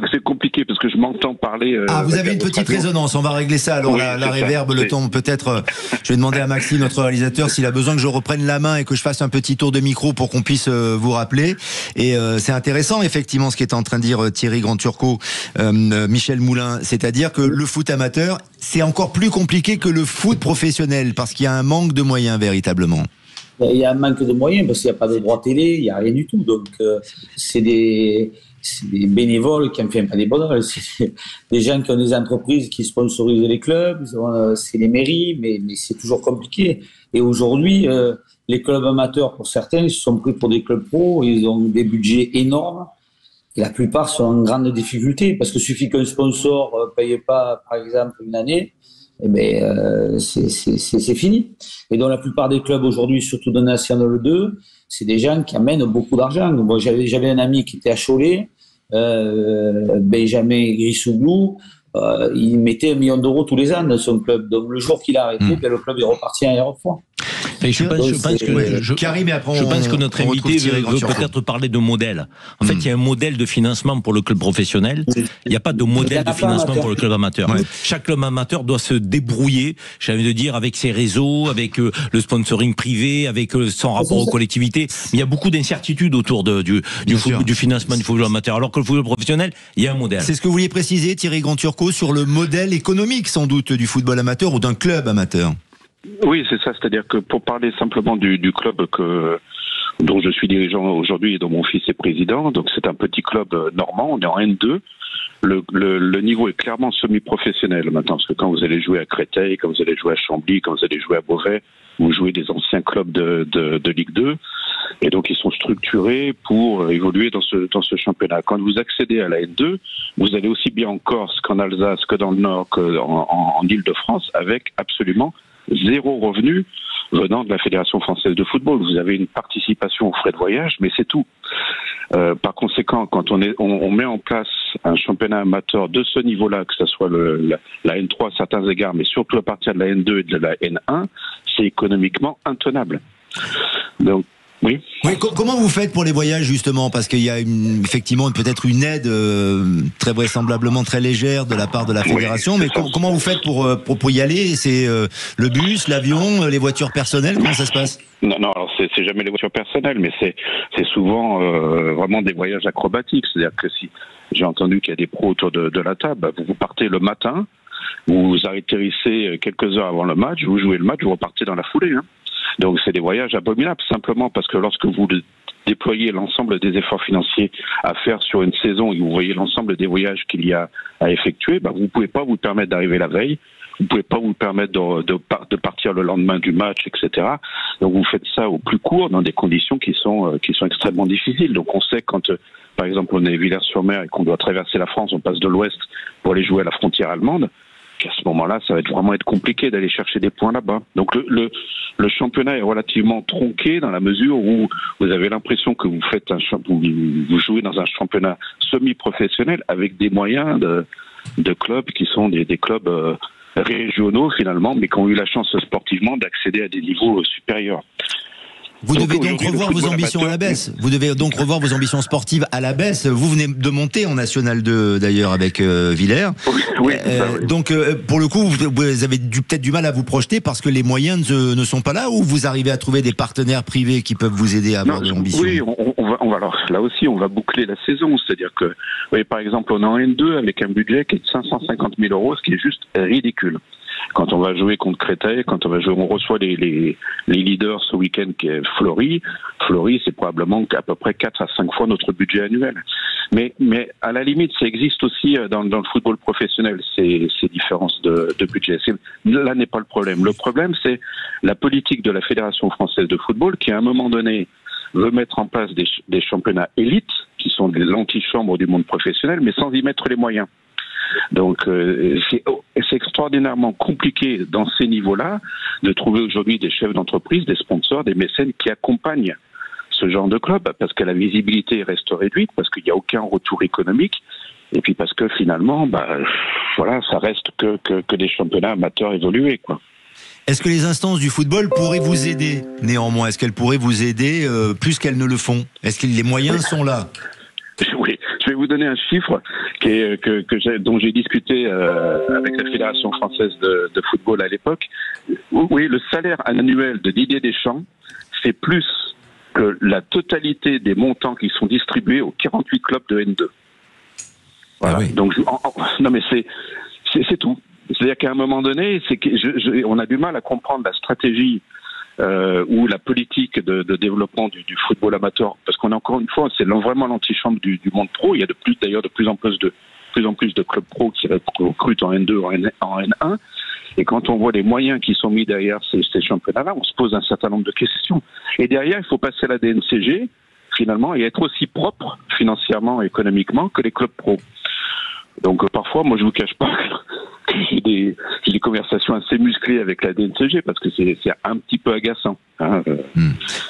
c'est compliqué parce que je m'entends parler. Vous avez une petite résonance, on va régler ça. Alors oui, la réverb, le temps peut-être. Je vais demander à Maxime, notre réalisateur, s'il a besoin que je reprenne la main et que je fasse un petit tour de micro pour qu'on puisse vous rappeler. Et c'est intéressant effectivement ce qu'est en train de dire Thierry Grand Turcot, Michel Moulin, c'est-à-dire que le foot amateur, c'est encore plus compliqué que le foot professionnel parce qu'il y a un manque de moyens véritablement. Il y a un manque de moyens parce qu'il n'y a pas de droit télé, il n'y a rien du tout. Donc, c'est des bénévoles qui, enfin, pas des bénévoles, c'est des gens qui ont des entreprises qui sponsorisent les clubs, c'est les mairies, mais c'est toujours compliqué. Et aujourd'hui, les clubs amateurs, pour certains, ils se sont pris pour des clubs pros, ils ont des budgets énormes. Et la plupart sont en grande difficulté parce qu'il suffit qu'un sponsor ne paye pas, par exemple, une année. Eh ben, c'est fini. Et dans la plupart des clubs aujourd'hui, surtout de National 2, c'est des gens qui amènent beaucoup d'argent. Moi, j'avais un ami qui était à Cholet, Benjamin Grissouglou, il mettait 1 million d'euros tous les ans dans son club. Donc le jour qu'il a arrêté, le club est reparti à Aéroport. Et je pense que notre invité veut peut-être parler de modèle. En fait, il y a un modèle de financement pour le club professionnel. Il n'y a pas de modèle de financement pour le club amateur. Ouais. Chaque club amateur doit se débrouiller, j'ai envie de dire, avec ses réseaux, avec le sponsoring privé, avec son rapport aux collectivités. Mais il y a beaucoup d'incertitudes autour du financement du football amateur. Alors que le football professionnel, il y a un modèle. C'est ce que vous vouliez préciser, Thierry Grand-Turcot, sur le modèle économique, sans doute, du football amateur ou d'un club amateur. Oui, c'est ça. C'est-à-dire que pour parler simplement du club dont je suis dirigeant aujourd'hui et dont mon fils est président, donc c'est un petit club normand, on est en N2. Le niveau est clairement semi-professionnel maintenant, parce que quand vous allez jouer à Créteil, quand vous allez jouer à Chambly, quand vous allez jouer à Beauvais, vous jouez des anciens clubs de Ligue 2, et donc ils sont structurés pour évoluer dans ce championnat. Quand vous accédez à la N2, vous allez aussi bien en Corse qu'en Alsace, que dans le Nord, qu'en Île-de-France, avec absolument zéro revenu venant de la Fédération française de football. Vous avez une participation aux frais de voyage, mais c'est tout. Par conséquent, quand on met en place un championnat amateur de ce niveau-là, que ce soit la N3 à certains égards, mais surtout à partir de la N2 et de la N1, c'est économiquement intenable. Donc, oui. Comment vous faites pour les voyages, justement? Parce qu'il y a effectivement peut-être une aide très vraisemblablement très légère de la part de la fédération, mais comment vous faites pour y aller? C'est le bus, l'avion, les voitures personnelles? Comment ça se passe? Non, alors c'est jamais les voitures personnelles, mais c'est souvent vraiment des voyages acrobatiques. C'est-à-dire que si j'ai entendu qu'il y a des pros autour de la table, vous partez le matin, vous atterrissez quelques heures avant le match, vous jouez le match, vous repartez dans la foulée, hein. Donc c'est des voyages abominables, simplement parce que lorsque vous déployez l'ensemble des efforts financiers à faire sur une saison et que vous voyez l'ensemble des voyages qu'il y a à effectuer, vous ne pouvez pas vous permettre d'arriver la veille, vous ne pouvez pas vous permettre de partir le lendemain du match, etc. Donc vous faites ça au plus court dans des conditions qui sont extrêmement difficiles. Donc on sait quand, par exemple, on est Villers-sur-Mer et qu'on doit traverser la France, on passe de l'Ouest pour aller jouer à la frontière allemande, qu'à ce moment-là, ça va vraiment être compliqué d'aller chercher des points là-bas. Donc le championnat est relativement tronqué dans la mesure où vous avez l'impression que vous jouez dans un championnat semi-professionnel avec des moyens de clubs qui sont des clubs régionaux finalement, mais qui ont eu la chance sportivement d'accéder à des niveaux supérieurs. Vous devez donc revoir vos ambitions à la baisse. Vous devez donc revoir vos ambitions sportives à la baisse. Vous venez de monter en National 2 d'ailleurs avec Villers. Oui. Donc pour le coup, vous avez peut-être du mal à vous projeter parce que les moyens ne sont pas là, ou vous arrivez à trouver des partenaires privés qui peuvent vous aider à avoir de l'ambition? Oui, on va alors là aussi on va boucler la saison, c'est-à-dire que par exemple on est en N2 avec un budget qui est de 550 000 €, ce qui est juste ridicule. Quand on va jouer contre Créteil, on reçoit les leaders ce week-end qui est Flory. Flory, c'est probablement à peu près 4 à 5 fois notre budget annuel. Mais à la limite, ça existe aussi dans le football professionnel, ces différences de budget. Là n'est pas le problème. Le problème, c'est la politique de la Fédération française de football qui, à un moment donné, veut mettre en place des championnats élites, qui sont l'antichambre du monde professionnel, mais sans y mettre les moyens. Donc c'est extraordinairement compliqué dans ces niveaux-là de trouver aujourd'hui des chefs d'entreprise, des sponsors, des mécènes qui accompagnent ce genre de club, parce que la visibilité reste réduite, parce qu'il n'y a aucun retour économique, et puis parce que finalement, ça reste que des championnats amateurs évolués, quoi. Est-ce que les instances du football pourraient vous aider néanmoins? Est-ce qu'elles pourraient vous aider plus qu'elles ne le font? Est-ce que les moyens sont là? Oui, je vais vous donner un chiffre dont j'ai discuté avec la Fédération française de football à l'époque. Oui, le salaire annuel de Didier Deschamps, c'est plus que la totalité des montants qui sont distribués aux 48 clubs de N2. Voilà. Ah oui. Donc, non mais c'est tout. C'est-à-dire qu'à un moment donné, on a du mal à comprendre la stratégie ou la politique de développement du football amateur, parce qu'on a encore une fois, c'est vraiment l'antichambre du monde pro. Il y a de plus en plus de clubs pro qui recrutent en N2, en N1. Et quand on voit les moyens qui sont mis derrière ces championnats-là, on se pose un certain nombre de questions. Et derrière, il faut passer à la DNCG, finalement, et être aussi propre financièrement et économiquement que les clubs pro. Donc parfois, moi je vous cache pas j'ai des conversations assez musclées avec la DNCG parce que c'est un petit peu agaçant. Hein.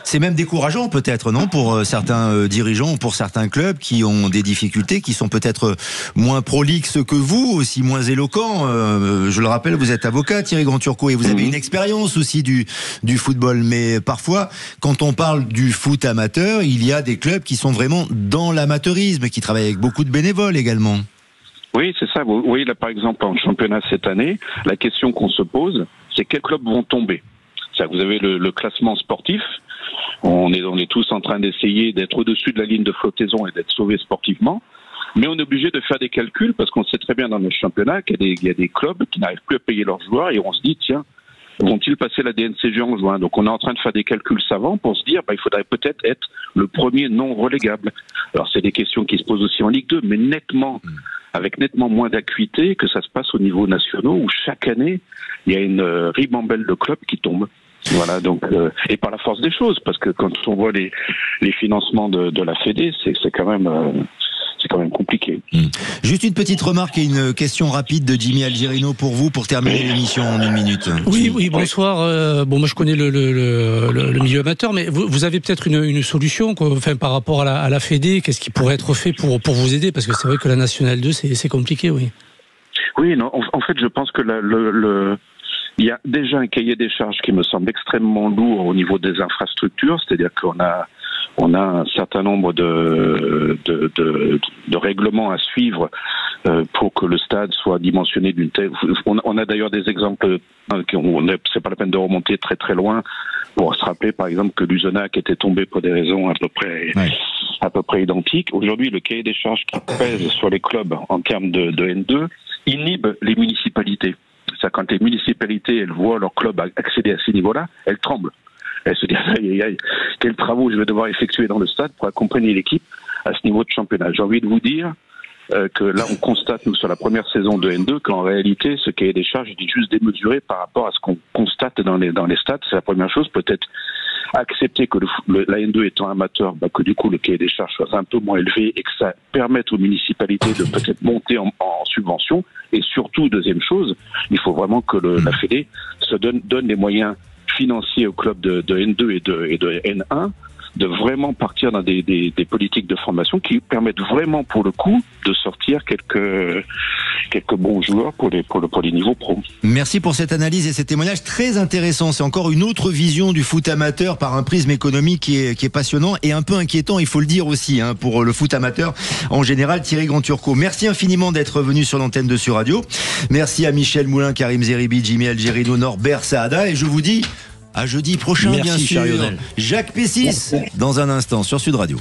C'est même décourageant peut-être, non, pour certains dirigeants ou pour certains clubs qui ont des difficultés, qui sont peut-être moins prolixes que vous, aussi moins éloquents. Je le rappelle, vous êtes avocat, Thierry Grand-Turcot, et vous avez une expérience aussi du football. Mais parfois, quand on parle du foot amateur, il y a des clubs qui sont vraiment dans l'amateurisme, qui travaillent avec beaucoup de bénévoles également. Oui, c'est ça. Vous voyez, là, par exemple, en championnat cette année, la question qu'on se pose, c'est quels clubs vont tomber. C'est-à-dire que vous avez le classement sportif. On est tous en train d'essayer d'être au-dessus de la ligne de flottaison et d'être sauvés sportivement. Mais on est obligé de faire des calculs parce qu'on sait très bien dans le championnat qu'il y a des clubs qui n'arrivent plus à payer leurs joueurs et on se dit, tiens, vont-ils passer la DNCG en juin? Donc on est en train de faire des calculs savants pour se dire, il faudrait peut-être être le premier non relégable. Alors c'est des questions qui se posent aussi en Ligue 2, mais avec nettement moins d'acuité que ça se passe au niveau national où chaque année, il y a une ribambelle de clubs qui tombent. Voilà, donc, et par la force des choses, parce que quand on voit les financements de la Fédé, c'est quand même compliqué. Juste une petite remarque et une question rapide de Jimmy Algerino pour vous, pour terminer l'émission en 1 minute. Oui, bonsoir. Bon, moi je connais le milieu amateur, mais vous avez peut-être une solution, enfin, par rapport à la Fédé, qu'est-ce qui pourrait être fait pour vous aider? Parce que c'est vrai que la Nationale 2, c'est compliqué, oui. Oui, non, en fait, je pense que il y a déjà un cahier des charges qui me semble extrêmement lourd au niveau des infrastructures, c'est-à-dire qu'on a un certain nombre de règlements à suivre pour que le stade soit dimensionné d'une telle. On a d'ailleurs des exemples. C'est pas la peine de remonter très très loin pour se rappeler, par exemple, que l'Usonac était tombé pour des raisons à peu près identiques. Aujourd'hui, le cahier des charges qui pèse sur les clubs en termes de N2 inhibe les municipalités. C'est-à-dire quand les municipalités elles voient leur club accéder à ces niveaux-là, elles tremblent. Elles se disent aïe, quels travaux je vais devoir effectuer dans le stade pour accompagner l'équipe à ce niveau de championnat. J'ai envie de vous dire que là, on constate, nous, sur la première saison de N2, qu'en réalité, ce cahier des charges est juste démesuré par rapport à ce qu'on constate dans les stades. C'est la première chose. Peut-être accepter que la N2 étant amateur, que du coup, le cahier des charges soit un peu moins élevé et que ça permette aux municipalités de peut-être monter en subvention. Et surtout, deuxième chose, il faut vraiment que la Fédé se donne les moyens financiers aux clubs de N2 et de N1 de vraiment partir dans des politiques de formation qui permettent vraiment, pour le coup, de sortir quelques bons joueurs pour les niveaux pro. Merci pour cette analyse et ces témoignages très intéressants. C'est encore une autre vision du foot amateur par un prisme économique qui est passionnant et un peu inquiétant, il faut le dire aussi, pour le foot amateur en général. Thierry Grand-Turcot, merci infiniment d'être venu sur l'antenne de Sur Radio. Merci à Michel Moulin, Karim Zeribi, Jimmy Algerino, Norbert Saada, et je vous dis à jeudi prochain. Merci, bien sûr. Jacques Pessis, dans un instant sur Sud Radio.